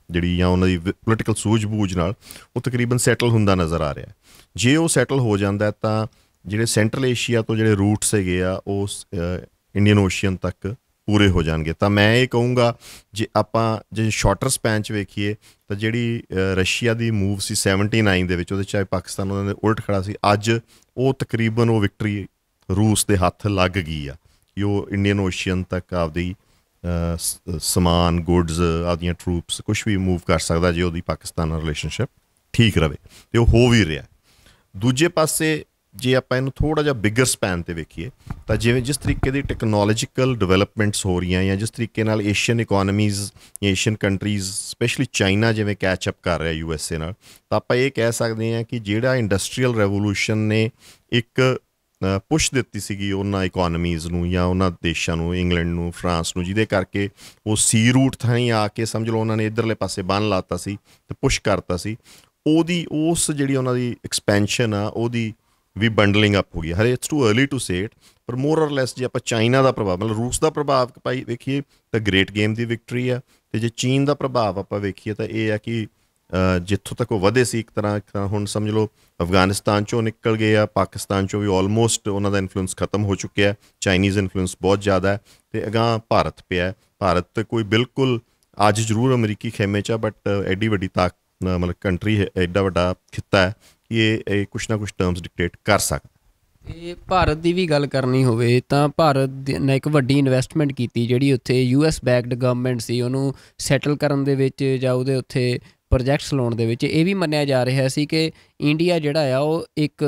ਜਿਹੜੀ ਜਾਂ ਉਹਨਾਂ ਦੀ ਪੋਲੀਟੀਕਲ ਸੂਝ-ਬੂਝ ਨਾਲ ਉਹ ਤਕਰੀਬਨ ਸੈਟਲ ਹੁੰਦਾ ਨਜ਼ਰ ਆ ਰਿਹਾ। ਜੇ ਉਹ ਸੈਟਲ ਹੋ ਜਾਂਦਾ ਤਾਂ ਜਿਹੜੇ ਸੈਂਟਰਲ ਏਸ਼ੀਆ ਤੋਂ ਜਿਹੜੇ ਰੂਟਸ ਹੈਗੇ ਆ ਉਹ ਇੰਡੀਅਨ ਓਸ਼ੀਅਨ ਤੱਕ ਪੂਰੇ ਹੋ ਜਾਣਗੇ। ਤਾਂ ਮੈਂ ਇਹ ਕਹੂੰਗਾ ਜੇ ਸ਼ਾਰਟਰ ਸਪੈਨ 'ਚ ਵੇਖੀਏ ਤਾਂ ਜਿਹੜੀ ਰਸ਼ੀਆ ਦੀ ਮੂਵ ਸੀ 79 ਦੇ ਵਿੱਚ, ਉਹਦੇ ਚਾਹੇ ਪਾਕਿਸਤਾਨ ਉਹਨਾਂ ਦੇ ਉਲਟ ਖੜਾ ਸੀ, ਅੱਜ ਉਹ ਤਕਰੀਬਨ ਉਹ ਵਿਕਟਰੀ ਰੂਸ ਦੇ ਹੱਥ ਲੱਗ ਗਈ ਆ ਕਿ ਉਹ ਇੰਡੀਅਨ ਓਸ਼ੀਅਨ ਤੱਕ ਆਪਦੀ ਸਮਾਨ, ਗੁੱਡਸ, ਆਪਦੀਆਂ ਟਰੂਪਸ ਕੁਛ ਵੀ ਮੂਵ ਕਰ ਸਕਦਾ ਜੇ ਉਹਦੀ ਪਾਕਿਸਤਾਨ ਨਾਲ ਰਿਲੇਸ਼ਨਸ਼ਿਪ ਠੀਕ ਰਹੇ, ਅਤੇ ਉਹ ਹੋ ਵੀ ਰਿਹਾ। ਦੂਜੇ ਪਾਸੇ ਜੇ ਆਪਾਂ ਇਹਨੂੰ ਥੋੜ੍ਹਾ ਜਿਹਾ ਬਿਗਰ ਸਪੈਨ 'ਤੇ ਵੇਖੀਏ ਤਾਂ ਜਿਸ ਤਰੀਕੇ ਦੀ ਟੈਕਨੋਲੋਜੀਕਲ ਡਿਵੈਲਪਮੈਂਟਸ ਹੋ ਰਹੀਆਂ ਜਾਂ ਜਿਸ ਤਰੀਕੇ ਨਾਲ ਏਸ਼ੀਅਨ ਇਕੋਨਮੀਜ਼ ਜਾਂ ਏਸ਼ੀਅਨ ਕੰਟਰੀਜ਼ ਸਪੈਸ਼ਲੀ ਚਾਈਨਾ ਜਿਵੇਂ ਕੈਚਅਪ ਕਰ ਰਿਹਾ USA ਨਾਲ, ਤਾਂ ਆਪਾਂ ਇਹ ਕਹਿ ਸਕਦੇ ਹਾਂ ਕਿ ਜਿਹੜਾ ਇੰਡਸਟਰੀਅਲ ਰੈਵੋਲੂਸ਼ਨ ਨੇ ਇੱਕ ਪੁਸ਼ ਦਿੱਤੀ ਸੀਗੀ ਉਹਨਾਂ ਇਕੋਨਮੀਜ਼ ਨੂੰ ਜਾਂ ਉਹਨਾਂ ਦੇਸ਼ਾਂ ਨੂੰ, ਇੰਗਲੈਂਡ ਨੂੰ, ਫਰਾਂਸ ਨੂੰ, ਜਿਹਦੇ ਕਰਕੇ ਉਹ ਸੀ ਰੂਟ ਥਾਈਂ ਆ ਕੇ ਸਮਝ ਲਓ ਉਹਨਾਂ ਨੇ ਇੱਧਰਲੇ ਪਾਸੇ ਬੰਨ੍ਹ ਲਾਤਾ ਸੀ ਅਤੇ ਪੁਸ਼ ਕਰਤਾ ਸੀ, ਉਸ ਜਿਹੜੀ ਉਹਨਾਂ ਦੀ ਐਕਸਪੈਂਸ਼ਨ ਆ ਉਹਦੀ ਵੀ ਬੰਡਲਿੰਗ ਅਪ ਹੋ ਗਈ। ਹਰੇ it's too early to say it, ਪਰ ਮੋਰ ਔਰ ਲੈਸ ਜੇ ਆਪਾਂ ਚਾਈਨਾ ਦਾ ਪ੍ਰਭਾਵ ਮਤਲਬ ਰੂਸ ਦਾ ਪ੍ਰਭਾਵ ਭਾਈ ਵੇਖੀਏ ਤਾਂ ਗ੍ਰੇਟ ਗੇਮ ਦੀ ਵਿਕਟਰੀ ਆ, ਅਤੇ ਜੇ ਚੀਨ ਦਾ ਪ੍ਰਭਾਵ ਆਪਾਂ ਵੇਖੀਏ ਤਾਂ ਇਹ ਆ ਕਿ ਜਿੱਥੋਂ ਤੱਕ ਉਹ ਵਧੇ ਸੀ ਇੱਕ ਤਰ੍ਹਾਂ ਹੁਣ ਸਮਝ ਲਓ ਅਫਗਾਨਿਸਤਾਨ 'ਚੋਂ ਨਿਕਲ ਗਏ ਆ, ਪਾਕਿਸਤਾਨ 'ਚੋਂ ਵੀ ਆਲਮੋਸਟ ਉਹਨਾਂ ਦਾ ਇਨਫਲੂਐਂਸ ਖਤਮ ਹੋ ਚੁੱਕਿਆ, ਚਾਈਨੀਜ਼ ਇਨਫਲੂਐਂਸ ਬਹੁਤ ਜ਼ਿਆਦਾ ਹੈ, ਅਤੇ ਅਗਾਂਹ ਭਾਰਤ ਪਿਆ। ਭਾਰਤ ਕੋਈ ਬਿਲਕੁਲ ਅੱਜ ਜ਼ਰੂਰ ਅਮਰੀਕੀ ਖੇਮੇ 'ਚ ਆ, ਬਟ ਐਡੀ ਵੱਡੀ ਮਤਲਬ ਕੰਟਰੀ ਹੈ, ਐਡਾ ਵੱਡਾ ਖਿੱਤਾ ਹੈ ਕਿ ਇਹ ਕੁਛ ਨਾ ਕੁਛ ਟਰਮਸ ਡਿਕਟੇਟ ਕਰ ਸਕਦਾ। ਅਤੇ ਭਾਰਤ ਦੀ ਵੀ ਗੱਲ ਕਰਨੀ ਹੋਵੇ ਤਾਂ ਭਾਰਤ ਨੇ ਇੱਕ ਵੱਡੀ ਇਨਵੈਸਟਮੈਂਟ ਕੀਤੀ ਜਿਹੜੀ ਉੱਥੇ US ਬੈਕਡ ਗਵਰਨਮੈਂਟ ਸੀ ਉਹਨੂੰ ਸੈਟਲ ਕਰਨ ਦੇ ਵਿੱਚ ਜਾਂ ਉਹਦੇ ਉੱਥੇ ਪ੍ਰੋਜੈਕਟਸ ਲਾਉਣ ਦੇ ਵਿੱਚ। ਇਹ ਵੀ ਮੰਨਿਆ ਜਾ ਰਿਹਾ ਸੀ ਕਿ ਇੰਡੀਆ ਜਿਹੜਾ ਆ ਉਹ ਇੱਕ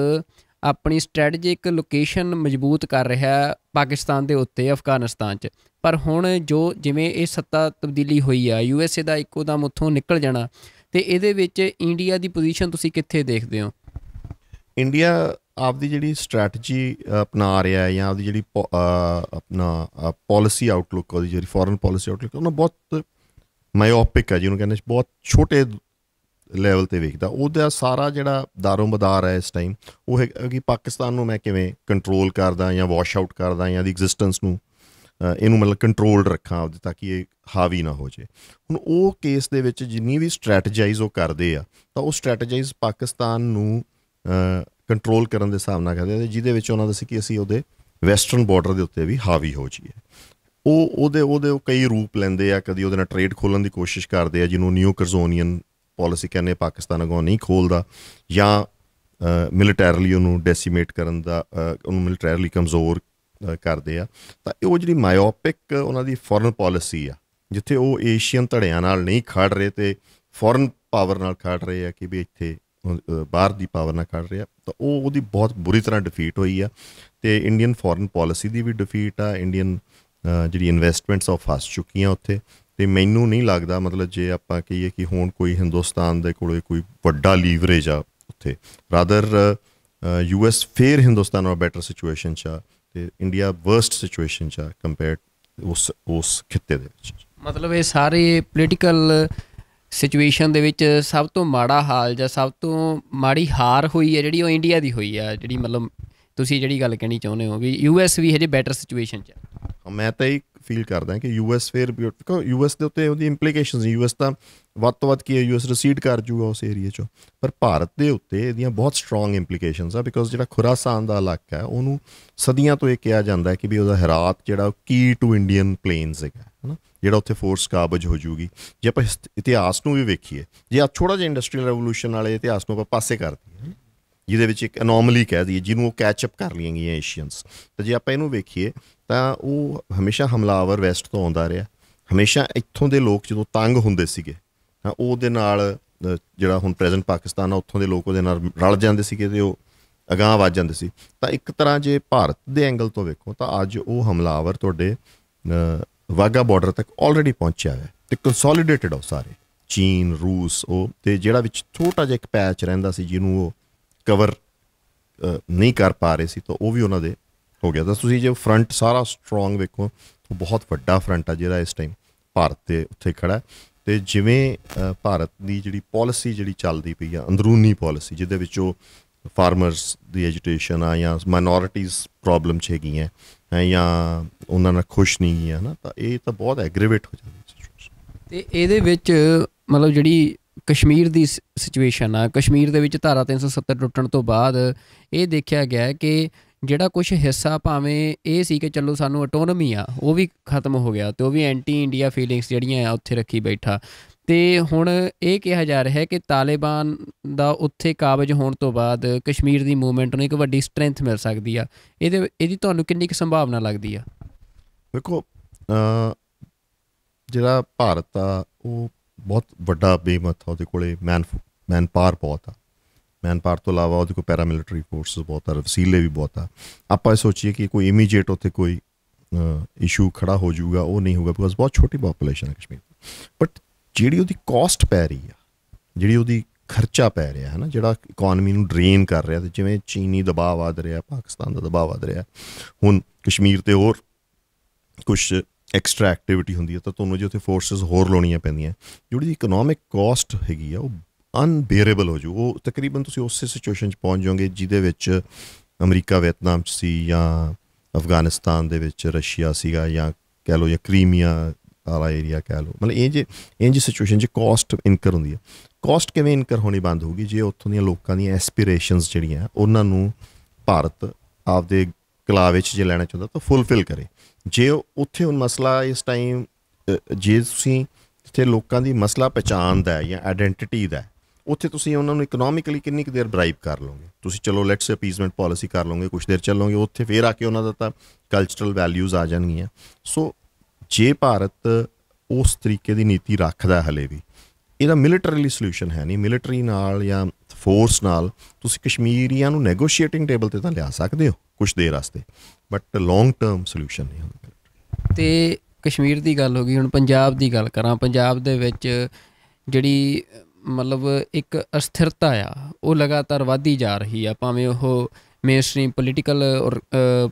ਆਪਣੀ ਸਟ੍ਰੈਟਜਿਕ ਲੋਕੇਸ਼ਨ ਮਜ਼ਬੂਤ ਕਰ ਰਿਹਾ ਪਾਕਿਸਤਾਨ ਦੇ ਉੱਤੇ ਅਫਗਾਨਿਸਤਾਨ 'ਚ, ਪਰ ਹੁਣ ਜੋ ਜਿਵੇਂ ਇਹ ਸੱਤਾ ਤਬਦੀਲੀ ਹੋਈ ਆ, USA ਦਾ ਇੱਕੋ ਦਮ ਉੱਥੋਂ ਨਿਕਲ ਜਾਣਾ, ਤੇ ਇਹਦੇ ਵਿੱਚ ਇੰਡੀਆ ਦੀ ਪੋਜੀਸ਼ਨ ਤੁਸੀਂ ਕਿੱਥੇ ਦੇਖਦੇ ਹੋ? ਇੰਡੀਆ ਆਪਦੀ ਜਿਹੜੀ ਸਟ੍ਰੈਟਜੀ ਅਪਣਾ ਰਿਹਾ ਜਾਂ ਆਪਦੀ ਜਿਹੜੀ ਆਪਣਾ ਪੋਲਿਸੀ ਆਊਟਲੁੱਕ, ਉਹਦੀ ਜਿਹੜੀ ਫੋਰਨ ਪੋਲਿਸੀ ਆਊਟਲੁੱਕ, ਉਹਨਾਂ ਬਹੁਤ ਮਾਇਓਪਿਕ ਹੈ, ਜਿਹਨੂੰ ਕਹਿੰਦੇ ਬਹੁਤ ਛੋਟੇ ਲੈਵਲ 'ਤੇ ਵੇਖਦਾ। ਉਹਦਾ ਸਾਰਾ ਜਿਹੜਾ ਦਾਰੋ ਮਦਾਰ ਹੈ ਇਸ ਟਾਈਮ ਉਹ ਹੈ ਕਿ ਪਾਕਿਸਤਾਨ ਨੂੰ ਮੈਂ ਕਿਵੇਂ ਕੰਟਰੋਲ ਕਰਦਾ ਜਾਂ ਵਾਸ਼ ਆਊਟ ਕਰਦਾ ਜਾਂ ਇਹਦੀ ਐਗਜ਼ਿਸਟੈਂਸ ਨੂੰ ਇਹਨੂੰ ਮਤਲਬ ਕੰਟਰੋਲਡ ਰੱਖਾਂ ਆਪਦੇ, ਤਾਂ ਕਿ ਇਹ ਹਾਵੀ ਨਾ ਹੋ ਜਾਏ। ਹੁਣ ਉਹ ਕੇਸ ਦੇ ਵਿੱਚ ਜਿੰਨੀ ਵੀ ਸਟ੍ਰੈਟੇਜਾਈਜ਼ ਉਹ ਕਰਦੇ ਆ, ਤਾਂ ਉਹ ਸਟ੍ਰੈਟੇਜਾਈਜ਼ ਪਾਕਿਸਤਾਨ ਨੂੰ ਕੰਟਰੋਲ ਕਰਨ ਦੇ ਹਿਸਾਬ ਨਾਲ ਕਰਦੇ, ਜਿਹਦੇ ਵਿੱਚ ਉਹਨਾਂ ਦਾ ਸੀ ਕਿ ਅਸੀਂ ਉਹਦੇ ਵੈਸਟਰਨ ਬਾਰਡਰ ਦੇ ਉੱਤੇ ਵੀ ਹਾਵੀ ਹੋ ਜਾਈਏ। ਉਹਦੇ ਕਈ ਰੂਪ ਲੈਂਦੇ ਆ। ਕਦੀ ਉਹਦੇ ਨਾਲ ਟਰੇਡ ਖੋਲ੍ਹਣ ਦੀ ਕੋਸ਼ਿਸ਼ ਕਰਦੇ ਆ, ਜਿਹਨੂੰ ਨਿਊ ਕਰਜ਼ੋਨੀਅਨ ਪੋਲਿਸੀ ਕਹਿੰਦੇ, ਪਾਕਿਸਤਾਨ ਅੱਗੋਂ ਨਹੀਂ ਖੋਲ੍ਹਦਾ, ਜਾਂ ਮਿਲੀਟੈਰਲੀ ਉਹਨੂੰ ਡੈਸੀਮੇਟ ਕਰਨ ਦਾ, ਉਹਨੂੰ ਮਿਲੀਟੈਰਲੀ ਕਮਜ਼ੋਰ ਕਰਦੇ ਆ। ਤਾਂ ਉਹ ਜਿਹੜੀ ਮਾਇਓਪਿਕ ਉਹਨਾਂ ਦੀ ਫੋਰਨ ਪੋਲਿਸੀ ਆ, ਜਿੱਥੇ ਉਹ ਏਸ਼ੀਅਨ ਧੜਿਆਂ ਨਾਲ ਨਹੀਂ ਖੜ ਰਹੇ ਅਤੇ ਫੋਰਨ ਪਾਵਰ ਨਾਲ ਖੜ ਰਹੇ ਆ ਕਿ ਵੀ ਇੱਥੇ ਬਾਹਰ ਦੀ ਪਾਵਰ ਨਾਲ ਖੜ ਰਿਹਾ, ਤਾਂ ਉਹਦੀ ਬਹੁਤ ਬੁਰੀ ਤਰ੍ਹਾਂ ਡਿਫੀਟ ਹੋਈ ਆ। ਅਤੇ ਇੰਡੀਅਨ ਫੋਰਨ ਪੋਲਿਸੀ ਦੀ ਵੀ ਡਿਫੀਟ ਆ। ਇੰਡੀਅਨ ਜਿਹੜੀ ਇਨਵੈਸਟਮੈਂਟਸ ਉਹ ਫਸ ਚੁੱਕੀਆਂ ਉੱਥੇ। ਅਤੇ ਮੈਨੂੰ ਨਹੀਂ ਲੱਗਦਾ, ਮਤਲਬ ਜੇ ਆਪਾਂ ਕਹੀਏ ਕਿ ਹੁਣ ਕੋਈ ਹਿੰਦੁਸਤਾਨ ਦੇ ਕੋਲ ਕੋਈ ਵੱਡਾ ਲੀਵਰੇਜ ਆ ਉੱਥੇ, ਰਾਦਰ US ਫਿਰ ਹਿੰਦੁਸਤਾਨ ਨਾਲ ਬੈਟਰ ਸਿਚੁਏਸ਼ਨ 'ਚ ਆ ਅਤੇ ਇੰਡੀਆ ਵਰਸਟ ਸਿਚੁਏਸ਼ਨ 'ਚ ਆ ਕੰਪੇਅਰਡ ਉਸ ਖਿੱਤੇ ਦੇ ਵਿੱਚ। ਮਤਲਬ ਇਹ ਸਾਰੇ ਪੋਲੀਟੀਕਲ ਸਿਚੁਏਸ਼ਨ ਦੇ ਵਿੱਚ ਸਭ ਤੋਂ ਮਾੜਾ ਹਾਲ ਜਾਂ ਸਭ ਤੋਂ ਮਾੜੀ ਹਾਰ ਹੋਈ ਹੈ ਜਿਹੜੀ, ਉਹ ਇੰਡੀਆ ਦੀ ਹੋਈ ਆ, ਜਿਹੜੀ ਮਤਲਬ ਤੁਸੀਂ ਜਿਹੜੀ ਗੱਲ ਕਹਿਣੀ ਚਾਹੁੰਦੇ ਹੋ ਵੀ US ਵੀ ਹਜੇ ਬੈਟਰ ਸਿਚੁਏਸ਼ਨ 'ਚ ਆ। ਮੈਂ ਤਾਂ ਇਹ ਫੀਲ ਕਰਦਾ ਕਿ US ਫਿਰ US ਦੇ ਉੱਤੇ ਉਹਦੀ ਇੰਪਲੀਕੇਸ਼ਨਸ, US ਤਾਂ ਵੱਧ ਤੋਂ ਵੱਧ ਕੀ ਹੈ, US ਰਿਸੀਡ ਕਰ ਜੂਗਾ ਉਸ ਏਰੀਏ 'ਚੋਂ, ਪਰ ਭਾਰਤ ਦੇ ਉੱਤੇ ਇਹਦੀਆਂ ਬਹੁਤ ਸਟਰੋਂਗ ਇੰਪਲੀਕੇਸ਼ਨਸ ਆ। ਬਿਕੋਜ਼ ਜਿਹੜਾ ਖੁਰਾਸਾਨ ਦਾ ਇਲਾਕਾ ਹੈ, ਉਹਨੂੰ ਸਦੀਆਂ ਤੋਂ ਇਹ ਕਿਹਾ ਜਾਂਦਾ ਕਿ ਵੀ ਉਹਦਾ ਹੈਰਾਤ ਜਿਹੜਾ ਕੀ ਟੂ ਇੰਡੀਅਨ ਪਲੇਨਸ ਹੈਗਾ, ਹੈ ਨਾ, ਜਿਹੜਾ ਉੱਥੇ ਫੋਰਸ ਕਾਬਜ ਹੋ ਜੂਗੀ। ਜੇ ਆਪਾਂ ਇਤਿਹਾਸ ਨੂੰ ਵੀ ਵੇਖੀਏ, ਜੇ ਆ ਥੋੜ੍ਹਾ ਜਿਹਾ ਇੰਡਸਟਰੀਅਲ ਰੈਵੋਲੂਸ਼ਨ ਵਾਲੇ ਇਤਿਹਾਸ ਨੂੰ ਆਪਾਂ ਪਾਸੇ ਕਰ ਦਈਏ, ਜਿਹਦੇ ਵਿੱਚ ਇੱਕ ਅਨੋਮਲੀ ਕਹਿ ਦਈਏ, ਜਿਹਨੂੰ ਉਹ ਕੈਚਅਪ ਕਰ ਲਈਆਂ ਗਈਆਂ ਏਸ਼ੀਅਨਸ, ਤਾਂ ਜੇ ਆਪਾਂ ਇਹਨੂੰ ਵੇਖੀਏ ਤਾਂ ਉਹ ਹਮੇਸ਼ਾ ਹਮਲਾਵਰ ਵੈਸਟ ਤੋਂ ਆਉਂਦਾ ਰਿਹਾ। ਹਮੇਸ਼ਾ ਇੱਥੋਂ ਦੇ ਲੋਕ ਜਦੋਂ ਤੰਗ ਹੁੰਦੇ ਸੀਗੇ ਤਾਂ ਉਹਦੇ ਨਾਲ, ਜਿਹੜਾ ਹੁਣ ਪ੍ਰੈਜ਼ੈਂਟ ਪਾਕਿਸਤਾਨ ਆ, ਉੱਥੋਂ ਦੇ ਲੋਕ ਉਹਦੇ ਨਾਲ ਰਲ ਜਾਂਦੇ ਸੀਗੇ ਅਤੇ ਉਹ ਅਗਾਂਹ ਵੱਧ ਜਾਂਦੇ ਸੀ। ਤਾਂ ਇੱਕ ਤਰ੍ਹਾਂ ਜੇ ਭਾਰਤ ਦੇ ਐਂਗਲ ਤੋਂ ਵੇਖੋ ਤਾਂ ਅੱਜ ਉਹ ਹਮਲਾਵਰ ਤੁਹਾਡੇ ਵਾਹਗਾ ਬਾਰਡਰ ਤੱਕ ਆਲਰੇਡੀ ਪਹੁੰਚਿਆ ਹੈ ਅਤੇ ਕੰਸੋਲੀਡੇਟਡ ਉਹ ਸਾਰੇ, ਚੀਨ, ਰੂਸ, ਉਹ ਅਤੇ ਜਿਹੜਾ ਵਿੱਚ ਛੋਟਾ ਜਿਹਾ ਇੱਕ ਪੈਚ ਰਹਿੰਦਾ ਸੀ ਜਿਹਨੂੰ ਉਹ ਕਵਰ ਨਹੀਂ ਕਰ ਪਾ ਰਹੇ ਸੀ, ਤਾਂ ਉਹ ਵੀ ਉਹਨਾਂ ਦੇ ਹੋ ਗਿਆ। ਤਾਂ ਤੁਸੀਂ ਜੇ ਫਰੰਟ ਸਾਰਾ ਸਟਰੋਂਗ ਵੇਖੋ, ਉਹ ਬਹੁਤ ਵੱਡਾ ਫਰੰਟ ਆ ਜਿਹੜਾ ਇਸ ਟਾਈਮ ਭਾਰਤ ਦੇ ਉੱਥੇ ਖੜ੍ਹਾ। ਅਤੇ ਜਿਵੇਂ ਭਾਰਤ ਦੀ ਜਿਹੜੀ ਪੋਲਿਸੀ ਜਿਹੜੀ ਚੱਲਦੀ ਪਈ ਆ, ਅੰਦਰੂਨੀ ਪੋਲਿਸੀ, ਜਿਹਦੇ ਵਿੱਚ ਉਹ ਫਾਰਮਰਸ ਦੀ ਐਜੂਟੇਸ਼ਨ ਆ ਜਾਂ ਮਾਈਨੋਰਿਟੀਜ਼ ਪ੍ਰੋਬਲਮ 'ਚ ਹੈਗੀਆਂ ਜਾਂ ਉਹਨਾਂ ਨਾਲ ਖੁਸ਼ ਨਹੀਂ ਗਈਆਂ, ਹੈ ਨਾ, ਤਾਂ ਇਹ ਤਾਂ ਬਹੁਤ ਐਗਰੀਵੇਟ ਹੋ ਜਾਂਦੀ ਸਿਚੁਏਸ਼ਨ। ਅਤੇ ਇਹਦੇ ਵਿੱਚ ਮਤਲਬ ਜਿਹੜੀ ਕਸ਼ਮੀਰ ਦੀ ਸਿਚੁਏਸ਼ਨ ਆ, ਕਸ਼ਮੀਰ ਦੇ ਵਿੱਚ ਧਾਰਾ 370 ਟੁੱਟਣ ਤੋਂ ਬਾਅਦ ਇਹ ਦੇਖਿਆ ਗਿਆ ਕਿ ਜਿਹੜਾ ਕੁਛ ਹਿੱਸਾ ਭਾਵੇਂ ਇਹ ਸੀ ਕਿ ਚਲੋ ਸਾਨੂੰ ਆਟੋਨਮੀ ਆ, ਉਹ ਵੀ ਖਤਮ ਹੋ ਗਿਆ, ਅਤੇ ਉਹ ਵੀ ਐਂਟੀ ਇੰਡੀਆ ਫੀਲਿੰਗਸ ਜਿਹੜੀਆਂ ਆ ਉੱਥੇ ਰੱਖੀ ਬੈਠਾ। ਅਤੇ ਹੁਣ ਇਹ ਕਿਹਾ ਜਾ ਰਿਹਾ ਹੈ ਕਿ ਤਾਲਿਬਾਨ ਦਾ ਉੱਥੇ ਕਾਬਜ ਹੋਣ ਤੋਂ ਬਾਅਦ ਕਸ਼ਮੀਰ ਦੀ ਮੂਵਮੈਂਟ ਨੂੰ ਇੱਕ ਵੱਡੀ ਸਟਰੈਂਥ ਮਿਲ ਸਕਦੀ ਆ। ਇਹਦੀ ਤੁਹਾਨੂੰ ਕਿੰਨੀ ਕੁ ਸੰਭਾਵਨਾ ਲੱਗਦੀ ਆ? ਵੇਖੋ, ਜਿਹੜਾ ਭਾਰਤ ਆ ਉਹ ਬਹੁਤ ਵੱਡਾ ਬੇਮਤ ਆ, ਉਹਦੇ ਕੋਲ ਮੈਨ ਪਾਵਰ ਬਹੁਤ ਆ। ਮੈਨ ਪਾਵਰ ਤੋਂ ਇਲਾਵਾ ਉਹਦੇ ਕੋਲ ਪੈਰਾਮਿਲਟਰੀ ਫੋਰਸਿਸ ਬਹੁਤ ਆ, ਵਸੀਲੇ ਵੀ ਬਹੁਤ ਆ। ਆਪਾਂ ਸੋਚੀਏ ਕਿ ਕੋਈ ਇਮੀਡੀਏਟ ਉੱਥੇ ਕੋਈ ਇਸ਼ੂ ਖੜਾ ਹੋ ਜਾਊਗਾ, ਉਹ ਨਹੀਂ ਹੋਊਗਾ, ਬਿਕੋਜ਼ ਬਹੁਤ ਛੋਟੀ ਪਾਪੂਲੇਸ਼ਨ ਹੈ ਕਸ਼ਮੀਰ ਦੀ। ਬਟ ਜਿਹੜੀ ਉਹਦੀ ਕੋਸਟ ਪੈ ਰਹੀ ਆ, ਜਿਹੜੀ ਉਹਦੀ ਖਰਚਾ ਪੈ ਰਿਹਾ ਹੈ ਨਾ, ਜਿਹੜਾ ਇਕੋਨਮੀ ਨੂੰ ਡਰੇਨ ਕਰ ਰਿਹਾ, ਅਤੇ ਜਿਵੇਂ ਚੀਨੀ ਦਬਾਅ ਵੱਧ ਰਿਹਾ, ਪਾਕਿਸਤਾਨ ਦਾ ਦਬਾਅ ਵੱਧ ਰਿਹਾ, ਹੁਣ ਕਸ਼ਮੀਰ 'ਤੇ ਹੋਰ ਕੁਛ ਐਕਸਟਰਾ ਐਕਟੀਵਿਟੀ ਹੁੰਦੀ ਹੈ ਤਾਂ ਤੁਹਾਨੂੰ ਜੇ ਉੱਥੇ ਫੋਰਸਿਸ ਹੋਰ ਲਾਉਣੀਆਂ ਪੈਂਦੀਆਂ, ਜਿਹੜੀ ਇਕਨੋਮਿਕ ਕੋਸਟ ਹੈਗੀ ਆ ਉਹ ਅਨਬੇਅਰੇਬਲ ਹੋ ਜਾਊ। ਉਹ ਤਕਰੀਬਨ ਤੁਸੀਂ ਉਸੇ ਸਿਚੁਏਸ਼ਨ 'ਚ ਪਹੁੰਚ ਜਾਓਗੇ ਜਿਹਦੇ ਵਿੱਚ ਅਮਰੀਕਾ ਵੀਅਤਨਾਮ 'ਚ ਸੀ, ਜਾਂ ਅਫਗਾਨਿਸਤਾਨ ਦੇ ਵਿੱਚ ਰਸ਼ੀਆ ਸੀਗਾ, ਜਾਂ ਕਹਿ ਲਓ ਜਾਂ ਕ੍ਰੀਮੀਆ ਵਾਲਾ ਏਰੀਆ ਕਹਿ ਲਓ। ਮਤਲਬ ਇੰਝ ਸਿਚੁਏਸ਼ਨ 'ਚ ਕੋਸਟ ਇਨਕਰ ਹੁੰਦੀ ਹੈ। ਕੋਸਟ ਕਿਵੇਂ ਇਨਕਰ ਹੋਣੀ ਬੰਦ ਹੋਊਗੀ? ਜੇ ਉੱਥੋਂ ਦੀਆਂ ਲੋਕਾਂ ਦੀਆਂ ਐਸਪੀਰੇਸ਼ਨਸ ਜਿਹੜੀਆਂ ਉਹਨਾਂ ਨੂੰ ਭਾਰਤ ਆਪਦੇ ਕਲਾਵੇ 'ਚ ਜੇ ਲੈਣਾ ਚਾਹੁੰਦਾ ਤਾਂ ਫੁੱਲਫਿਲ ਕਰੇ। ਜੇ ਉੱਥੇ ਹੁਣ ਮਸਲਾ ਇਸ ਟਾਈਮ, ਜੇ ਤੁਸੀਂ ਜਿੱਥੇ ਲੋਕਾਂ ਦੀ ਮਸਲਾ ਪਹਿਚਾਣ ਦਾ ਜਾਂ ਆਈਡੈਂਟੀਟੀ ਦਾ, ਉੱਥੇ ਤੁਸੀਂ ਉਹਨਾਂ ਨੂੰ ਇਕਨੋਮਿਕਲੀ ਕਿੰਨੀ ਕੁ ਦੇਰ ਬਰਾਈਬ ਕਰ ਲਓਗੇ? ਤੁਸੀਂ ਚਲੋ ਲੈਟਸ ਅਪੀਜ਼ਮੈਂਟ ਪੋਲਿਸੀ ਕਰ ਲਓਗੇ, ਕੁਛ ਦੇਰ ਚੱਲੋਗੇ, ਉੱਥੇ ਫਿਰ ਆ ਕੇ ਉਹਨਾਂ ਦਾ ਤਾਂ ਕਲਚਰਲ ਵੈਲਿਊਜ਼ ਆ ਜਾਣਗੀਆਂ। ਸੋ ਜੇ ਭਾਰਤ ਉਸ ਤਰੀਕੇ ਦੀ ਨੀਤੀ ਰੱਖਦਾ ਹਲੇ ਵੀ, ਇਹਦਾ ਮਿਲੀਟਰੀਲੀ ਸਲਿਊਸ਼ਨ ਹੈ ਨਹੀਂ। ਮਿਲੀਟਰੀ ਨਾਲ ਜਾਂ ਫੋਰਸ ਨਾਲ ਤੁਸੀਂ ਕਸ਼ਮੀਰੀਆਂ ਨੂੰ ਨੈਗੋਸ਼ੀਏਟਿੰਗ ਟੇਬਲ 'ਤੇ ਤਾਂ ਲਿਆ ਸਕਦੇ ਹੋ ਕੁਛ ਦੇਰ ਵਾਸਤੇ, ਬਟ ਲੌਂਗ ਟਰਮ ਸਲਿਊਸ਼ਨ ਨਹੀਂ ਹੁੰਦਾ। ਅਤੇ ਕਸ਼ਮੀਰ ਦੀ ਗੱਲ ਹੋ ਗਈ, ਹੁਣ ਪੰਜਾਬ ਦੀ ਗੱਲ ਕਰਾਂ। ਪੰਜਾਬ ਦੇ ਵਿੱਚ ਜਿਹੜੀ ਮਤਲਬ ਇੱਕ ਅਸਥਿਰਤਾ ਆ ਉਹ ਲਗਾਤਾਰ ਵੱਧਦੀ ਜਾ ਰਹੀ ਆ, ਭਾਵੇਂ ਉਹ ਮੇਨ ਸਟਰੀਮ ਪੋਲੀਟੀਕਲ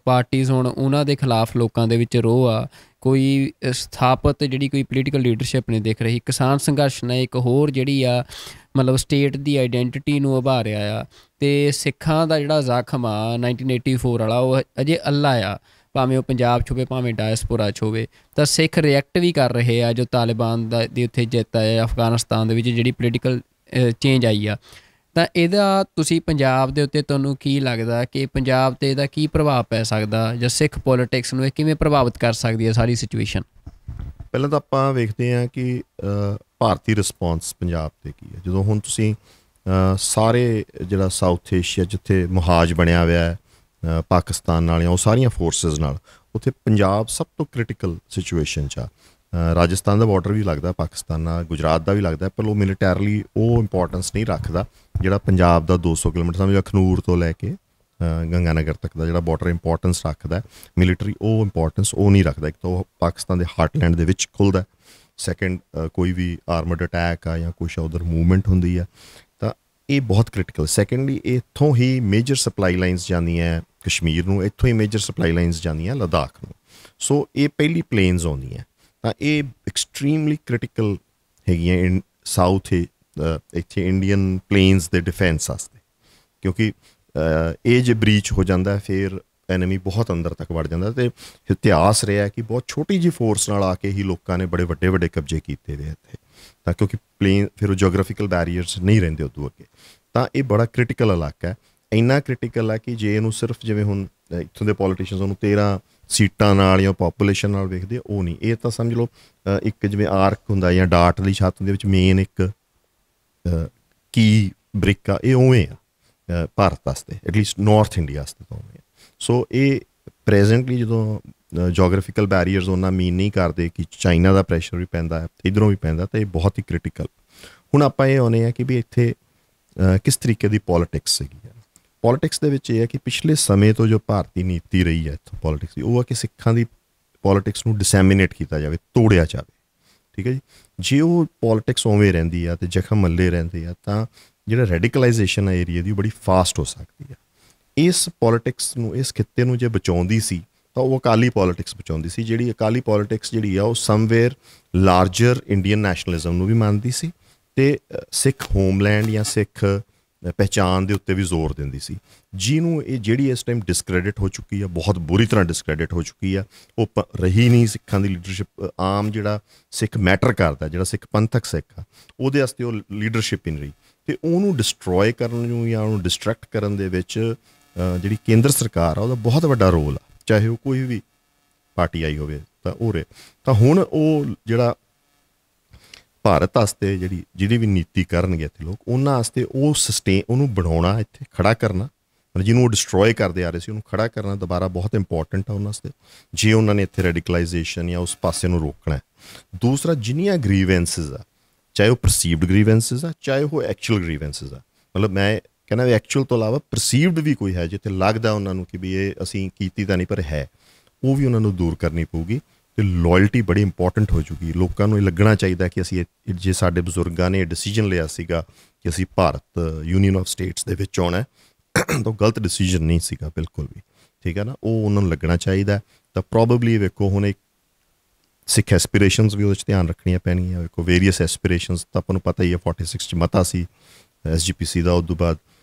ਪਾਰਟੀਜ਼ ਹੋਣ, ਉਹਨਾਂ ਦੇ ਖਿਲਾਫ ਲੋਕਾਂ ਦੇ ਵਿੱਚ ਰੋਹ ਆ, ਕੋਈ ਸਥਾਪਿਤ ਜਿਹੜੀ ਕੋਈ ਪੋਲੀਟੀਕਲ ਲੀਡਰਸ਼ਿਪ ਨਹੀਂ ਦਿਖ ਰਹੀ। ਕਿਸਾਨ ਸੰਘਰਸ਼ ਨੇ ਇੱਕ ਹੋਰ ਜਿਹੜੀ ਆ ਮਤਲਬ ਸਟੇਟ ਦੀ ਆਈਡੈਂਟੀਟੀ ਨੂੰ ਉਭਾਰਿਆ ਆ, ਅਤੇ ਸਿੱਖਾਂ ਦਾ ਜਿਹੜਾ ਜ਼ਖਮ ਆ 1984 ਵਾਲਾ ਉਹ ਅਜੇ ਅੱਲਾ ਆ, ਭਾਵੇਂ ਉਹ ਪੰਜਾਬ 'ਚ ਹੋਵੇ ਭਾਵੇਂ ਡਾਇਸਪੋਰਾ 'ਚ ਹੋਵੇ। ਤਾਂ ਸਿੱਖ ਰਿਐਕਟ ਵੀ ਕਰ ਰਹੇ ਆ ਜੋ ਤਾਲਿਬਾਨ ਦੀ ਉੱਥੇ ਜਿੱਤ ਆਇਆ ਅਫਗਾਨਿਸਤਾਨ ਦੇ ਵਿੱਚ, ਜਿਹੜੀ ਪੋਲੀਟੀਕਲ ਚੇਂਜ ਆਈ ਆ। ਤਾਂ ਇਹਦਾ ਤੁਸੀਂ ਪੰਜਾਬ ਦੇ ਉੱਤੇ ਤੁਹਾਨੂੰ ਕੀ ਲੱਗਦਾ ਕਿ ਪੰਜਾਬ 'ਤੇ ਇਹਦਾ ਕੀ ਪ੍ਰਭਾਵ ਪੈ ਸਕਦਾ, ਜਾਂ ਸਿੱਖ ਪੋਲੀਟਿਕਸ ਨੂੰ ਇਹ ਕਿਵੇਂ ਪ੍ਰਭਾਵਿਤ ਕਰ ਸਕਦੀ ਹੈ ਸਾਰੀ ਸਿਚੁਏਸ਼ਨ? ਪਹਿਲਾਂ ਤਾਂ ਆਪਾਂ ਵੇਖਦੇ ਹਾਂ ਕਿ ਭਾਰਤੀ ਰਿਸਪੌਂਸ ਪੰਜਾਬ 'ਤੇ ਕੀ ਹੈ। ਜਦੋਂ ਹੁਣ ਤੁਸੀਂ ਸਾਰੇ ਜਿਹੜਾ ਸਾਊਥ ਏਸ਼ੀਆ ਜਿੱਥੇ ਮੁਹਾਜ ਬਣਿਆ ਹੋਇਆ ਹੈ ਪਾਕਿਸਤਾਨ ਨਾਲ ਜਾਂ ਉਹ ਸਾਰੀਆਂ ਫੋਰਸਿਸ ਨਾਲ, ਉੱਥੇ ਪੰਜਾਬ ਸਭ ਤੋਂ ਕ੍ਰਿਟੀਕਲ ਸਿਚੁਏਸ਼ਨ 'ਚ ਆ। ਰਾਜਸਥਾਨ ਦਾ ਬਾਰਡਰ ਵੀ ਲੱਗਦਾ ਪਾਕਿਸਤਾਨ ਨਾਲ, ਗੁਜਰਾਤ ਦਾ ਵੀ ਲੱਗਦਾ, ਪਰ ਉਹ ਮਿਲੀਟੈਰਲੀ ਉਹ ਇੰਪੋਰਟੈਂਸ ਨਹੀਂ ਰੱਖਦਾ ਜਿਹੜਾ ਪੰਜਾਬ ਦਾ 200 ਕਿਲੋਮੀਟਰ ਸਮਝ ਅਖਨੂਰ ਤੋਂ ਲੈ ਕੇ ਗੰਗਾਨਗਰ ਤੱਕ ਦਾ ਜਿਹੜਾ ਬਾਰਡਰ ਇੰਪੋਰਟੈਂਸ ਰੱਖਦਾ ਮਿਲੀਟਰੀ, ਉਹ ਇੰਪੋਰਟੈਂਸ ਉਹ ਨਹੀਂ ਰੱਖਦਾ। ਇੱਕ ਤਾਂ ਉਹ ਪਾਕਿਸਤਾਨ ਦੇ ਹਾਰਟਲੈਂਡ ਦੇ ਵਿੱਚ ਖੁੱਲ੍ਹਦਾ, ਸੈਕਿੰਡ ਕੋਈ ਵੀ ਆਰਮਡ ਅਟੈਕ ਆ ਜਾਂ ਕੁਛ ਉਧਰ ਮੂਵਮੈਂਟ ਹੁੰਦੀ ਆ ਤਾਂ ਇਹ ਬਹੁਤ ਕ੍ਰਿਟੀਕਲ। ਸੈਕਿੰਡਲੀ ਇੱਥੋਂ ਹੀ ਮੇਜਰ ਸਪਲਾਈ ਲਾਈਨਸ ਜਾਂਦੀਆਂ ਕਸ਼ਮੀਰ ਨੂੰ, ਇੱਥੋਂ ਹੀ ਮੇਜਰ ਸਪਲਾਈ ਲਾਈਨਸ ਜਾਂਦੀਆਂ ਲੱਦਾਖ ਨੂੰ। ਸੋ ਇਹ ਪਹਿਲੀ ਪਲੇਨਸ ਆਉਂਦੀਆਂ, ਤਾਂ ਇਹ ਐਕਸਟ੍ਰੀਮਲੀ ਕ੍ਰਿਟੀਕਲ ਹੈਗੀਆਂ ਸਾਊਥ ਇੱਥੇ ਇੰਡੀਅਨ ਪਲੇਨਸ ਦੇ ਡਿਫੈਂਸ ਵਾਸਤੇ, ਕਿਉਂਕਿ ਇਹ ਜੇ ਬ੍ਰੀਚ ਹੋ ਜਾਂਦਾ ਫਿਰ ਐਨਮੀ ਬਹੁਤ ਅੰਦਰ ਤੱਕ ਵੜ ਜਾਂਦਾ। ਅਤੇ ਇਤਿਹਾਸ ਰਿਹਾ ਕਿ ਬਹੁਤ ਛੋਟੀ ਜਿਹੀ ਫੋਰਸ ਨਾਲ ਆ ਕੇ ਹੀ ਲੋਕਾਂ ਨੇ ਬੜੇ ਵੱਡੇ ਵੱਡੇ ਕਬਜ਼ੇ ਕੀਤੇ ਵੇ ਇੱਥੇ, ਤਾਂ ਕਿਉਂਕਿ ਪਲੇਨ ਫਿਰ ਉਹ ਜੋਗ੍ਰਾਫੀਕਲ ਬੈਰੀਅਰਸ ਨਹੀਂ ਰਹਿੰਦੇ ਉਦੋਂ ਅੱਗੇ। ਤਾਂ ਇਹ ਬੜਾ ਕ੍ਰਿਟੀਕਲ ਇਲਾਕਾ ਹੈ, ਇੰਨਾ ਕ੍ਰਿਟੀਕਲ ਹੈ ਕਿ ਜੇ ਇਹਨੂੰ ਸਿਰਫ ਜਿਵੇਂ ਹੁਣ ਇੱਥੋਂ ਦੇ ਪੋਲੀਟੀਸ਼ੀਅਨਸ ਉਹਨੂੰ 13 ਸੀਟਾਂ ਨਾਲ ਜਾਂ ਪਾਪੂਲੇਸ਼ਨ ਨਾਲ ਵੇਖਦੇ, ਉਹ ਨਹੀਂ। ਇਹ ਤਾਂ ਸਮਝ ਲਓ ਇੱਕ ਜਿਵੇਂ ਆਰਕ ਹੁੰਦਾ ਜਾਂ ਡਾਟ ਵਾਲੀ ਛੱਤ ਦੇ ਵਿੱਚ ਮੇਨ ਇੱਕ ਕੀ ਬ੍ਰਿਕ ਆ, ਇਹ ਉਵੇਂ ਆ ਭਾਰਤ ਵਾਸਤੇ, ਐਟਲੀਸਟ ਨਾਰਥ ਇੰਡੀਆ ਵਾਸਤੇ ਤਾਂ ਉਵੇਂ ਆ। ਸੋ ਇਹ ਪ੍ਰੈਜ਼ੈਂਟਲੀ ਜਦੋਂ ਜੋਗ੍ਰਾਫੀਕਲ ਬੈਰੀਅਰਸ ਉਹਨਾਂ ਮੀਨ ਨਹੀਂ ਕਰਦੇ ਕਿ ਚਾਈਨਾ ਦਾ ਪ੍ਰੈਸ਼ਰ ਵੀ ਪੈਂਦਾ, ਇੱਧਰੋਂ ਵੀ ਪੈਂਦਾ, ਤਾਂ ਇਹ ਬਹੁਤ ਹੀ ਕ੍ਰਿਟੀਕਲ। ਹੁਣ ਆਪਾਂ ਇਹ ਆਉਂਦੇ ਹਾਂ ਕਿ ਵੀ ਇੱਥੇ ਕਿਸ ਤਰੀਕੇ ਦੀ ਪੋਲੀਟਿਕਸ ਸੀਗੀ। ਪੋਲੀਟਿਕਸ ਦੇ ਵਿੱਚ ਇਹ ਹੈ ਕਿ ਪਿਛਲੇ ਸਮੇਂ ਤੋਂ ਜੋ ਭਾਰਤੀ ਨੀਤੀ ਰਹੀ ਹੈ ਇੱਥੋਂ ਪੋਲੀਟਿਕਸ ਦੀ, ਉਹ ਹੈ ਕਿ ਸਿੱਖਾਂ ਦੀ ਪੋਲੀਟਿਕਸ ਨੂੰ ਡਿਸੈਮੀਨੇਟ ਕੀਤਾ ਜਾਵੇ, ਤੋੜਿਆ ਜਾਵੇ। ਠੀਕ ਹੈ ਜੀ। ਜੇ ਉਹ ਪੋਲੀਟਿਕਸ ਉਵੇਂ ਰਹਿੰਦੀ ਆ ਅਤੇ ਜ਼ਖਮ ਮੱਲੇ ਰਹਿੰਦੇ ਆ ਤਾਂ ਜਿਹੜਾ ਰੈਡੀਕਲਾਈਜੇਸ਼ਨ ਆ ਏਰੀਆ ਦੀ ਉਹ ਬੜੀ ਫਾਸਟ ਹੋ ਸਕਦੀ ਆ। ਇਸ ਪੋਲੀਟਿਕਸ ਨੂੰ, ਇਸ ਖਿੱਤੇ ਨੂੰ ਜੇ ਬਚਾਉਂਦੀ ਸੀ ਤਾਂ ਉਹ ਅਕਾਲੀ ਪੋਲੀਟਿਕਸ ਬਚਾਉਂਦੀ ਸੀ। ਜਿਹੜੀ ਅਕਾਲੀ ਪੋਲੀਟਿਕਸ ਜਿਹੜੀ ਆ ਉਹ ਸਮਵੇਅਰ ਲਾਰਜਰ ਇੰਡੀਅਨ ਨੈਸ਼ਨਲਿਜ਼ਮ ਨੂੰ ਵੀ ਮੰਨਦੀ ਸੀ ਅਤੇ ਸਿੱਖ ਹੋਮਲੈਂਡ ਜਾਂ ਸਿੱਖ ਪਹਿਚਾਣ ਦੇ ਉੱਤੇ ਵੀ ਜ਼ੋਰ ਦਿੰਦੀ ਸੀ, ਜਿਹਨੂੰ ਇਹ ਜਿਹੜੀ ਇਸ ਟਾਈਮ ਡਿਸਕ੍ਰੈਡਿਟ ਹੋ ਚੁੱਕੀ ਆ, ਬਹੁਤ ਬੁਰੀ ਤਰ੍ਹਾਂ ਡਿਸਕ੍ਰੈਡਿਟ ਹੋ ਚੁੱਕੀ ਆ। ਉਹ ਰਹੀ ਨਹੀਂ ਸਿੱਖਾਂ ਦੀ ਲੀਡਰਸ਼ਿਪ। ਆਮ ਜਿਹੜਾ ਸਿੱਖ ਮੈਟਰ ਕਰਦਾ, ਜਿਹੜਾ ਸਿੱਖ ਪੰਥਕ ਸਿੱਖ ਆ, ਉਹਦੇ ਵਾਸਤੇ ਉਹ ਲੀਡਰਸ਼ਿਪ ਹੀ ਨਹੀਂ ਰਹੀ। ਅਤੇ ਉਹਨੂੰ ਡਿਸਟਰੋਏ ਕਰਨ ਨੂੰ ਜਾਂ ਉਹਨੂੰ ਡਿਸਟਰੈਕਟ ਕਰਨ ਦੇ ਵਿੱਚ ਜਿਹੜੀ ਕੇਂਦਰ ਸਰਕਾਰ ਆ ਉਹਦਾ ਬਹੁਤ ਵੱਡਾ ਰੋਲ ਆ, ਚਾਹੇ ਉਹ ਕੋਈ ਵੀ ਪਾਰਟੀ ਆਈ ਹੋਵੇ ਤਾਂ ਉਹ ਰਹੇ। ਤਾਂ ਹੁਣ ਉਹ ਜਿਹੜਾ ਭਾਰਤ ਵਾਸਤੇ ਜਿਹਦੀ ਵੀ ਨੀਤੀ ਕਰਨਗੇ ਇੱਥੇ ਲੋਕ, ਉਹਨਾਂ ਵਾਸਤੇ ਉਹ ਉਹਨੂੰ ਬਣਾਉਣਾ, ਇੱਥੇ ਖੜਾ ਕਰਨਾ, ਜਿਹਨੂੰ ਉਹ ਡਿਸਟਰੋਏ ਕਰਦੇ ਆ ਰਹੇ ਸੀ ਉਹਨੂੰ ਖੜਾ ਕਰਨਾ ਦੁਬਾਰਾ ਬਹੁਤ ਇੰਪੋਰਟੈਂਟ ਆ ਉਹਨਾਂ ਵਾਸਤੇ, ਜੇ ਉਹਨਾਂ ਨੇ ਇੱਥੇ ਰੈਡੀਕਲਾਈਜੇਸ਼ਨ ਜਾਂ ਉਸ ਪਾਸੇ ਨੂੰ ਰੋਕਣਾ ਹੈ। ਦੂਸਰਾ, ਜਿੰਨੀਆਂ ਗਰੀਵੈਂਸਿਸ ਆ, ਚਾਹੇ ਉਹ ਪਰਸੀਵਡ ਗਰੀਵੈਂਸਿਸ ਆ, ਚਾਹੇ ਉਹ ਐਕਚੁਅਲ ਗਰੀਵੈਂਸਿਸ ਆ, ਮਤਲਬ ਮੈਂ ਕਹਿੰਦਾ ਵੀ ਐਕਚੁਅਲ ਤੋਂ ਇਲਾਵਾ ਪਰਸੀਵਡ ਵੀ ਕੋਈ ਹੈ ਜਿੱਥੇ ਲੱਗਦਾ ਉਹਨਾਂ ਨੂੰ ਕਿ ਵੀ ਇਹ ਅਸੀਂ ਕੀਤੀ ਤਾਂ ਨਹੀਂ ਪਰ ਹੈ, ਉਹ ਵੀ ਉਹਨਾਂ ਨੂੰ ਦੂਰ ਕਰਨੀ ਪਊਗੀ। ਅਤੇ ਲੋਇਲਟੀ ਬੜੀ ਇੰਪੋਰਟੈਂਟ ਹੋ ਜੂਗੀ। ਲੋਕਾਂ ਨੂੰ ਇਹ ਲੱਗਣਾ ਚਾਹੀਦਾ ਕਿ ਅਸੀਂ ਜੇ ਸਾਡੇ ਬਜ਼ੁਰਗਾਂ ਨੇ ਇਹ ਡਿਸੀਜਨ ਲਿਆ ਸੀਗਾ ਕਿ ਅਸੀਂ ਭਾਰਤ ਯੂਨੀਅਨ ਆਫ ਸਟੇਟਸ ਦੇ ਵਿੱਚ ਆਉਣਾ, ਤਾਂ ਗਲਤ ਡਿਸੀਜਨ ਨਹੀਂ ਸੀਗਾ ਬਿਲਕੁਲ ਵੀ। ਠੀਕ ਹੈ ਨਾ, ਉਹ ਉਹਨਾਂ ਨੂੰ ਲੱਗਣਾ ਚਾਹੀਦਾ। ਤਾਂ ਪ੍ਰੋਬੇਬਲੀ ਵੇਖੋ ਹੁਣ ਇੱਕ ਸਿੱਖ ਐਸਪੀਰੇਸ਼ਨਸ ਵੀ ਉਹਦੇ 'ਚ ਧਿਆਨ ਰੱਖਣੀਆਂ ਪੈਣਗੀਆਂ। ਵੇਖੋ ਵੇਰੀਅਸ ਐਸਪੀਰੇਸ਼ਨਸ ਤਾਂ ਆਪਾਂ ਨੂੰ ਪਤਾ ਹੀ ਹੈ, 46 'ਚ ਮਤਾ ਸੀ SGPC ਦਾ। ਉਦੋਂ ਬਾਅਦ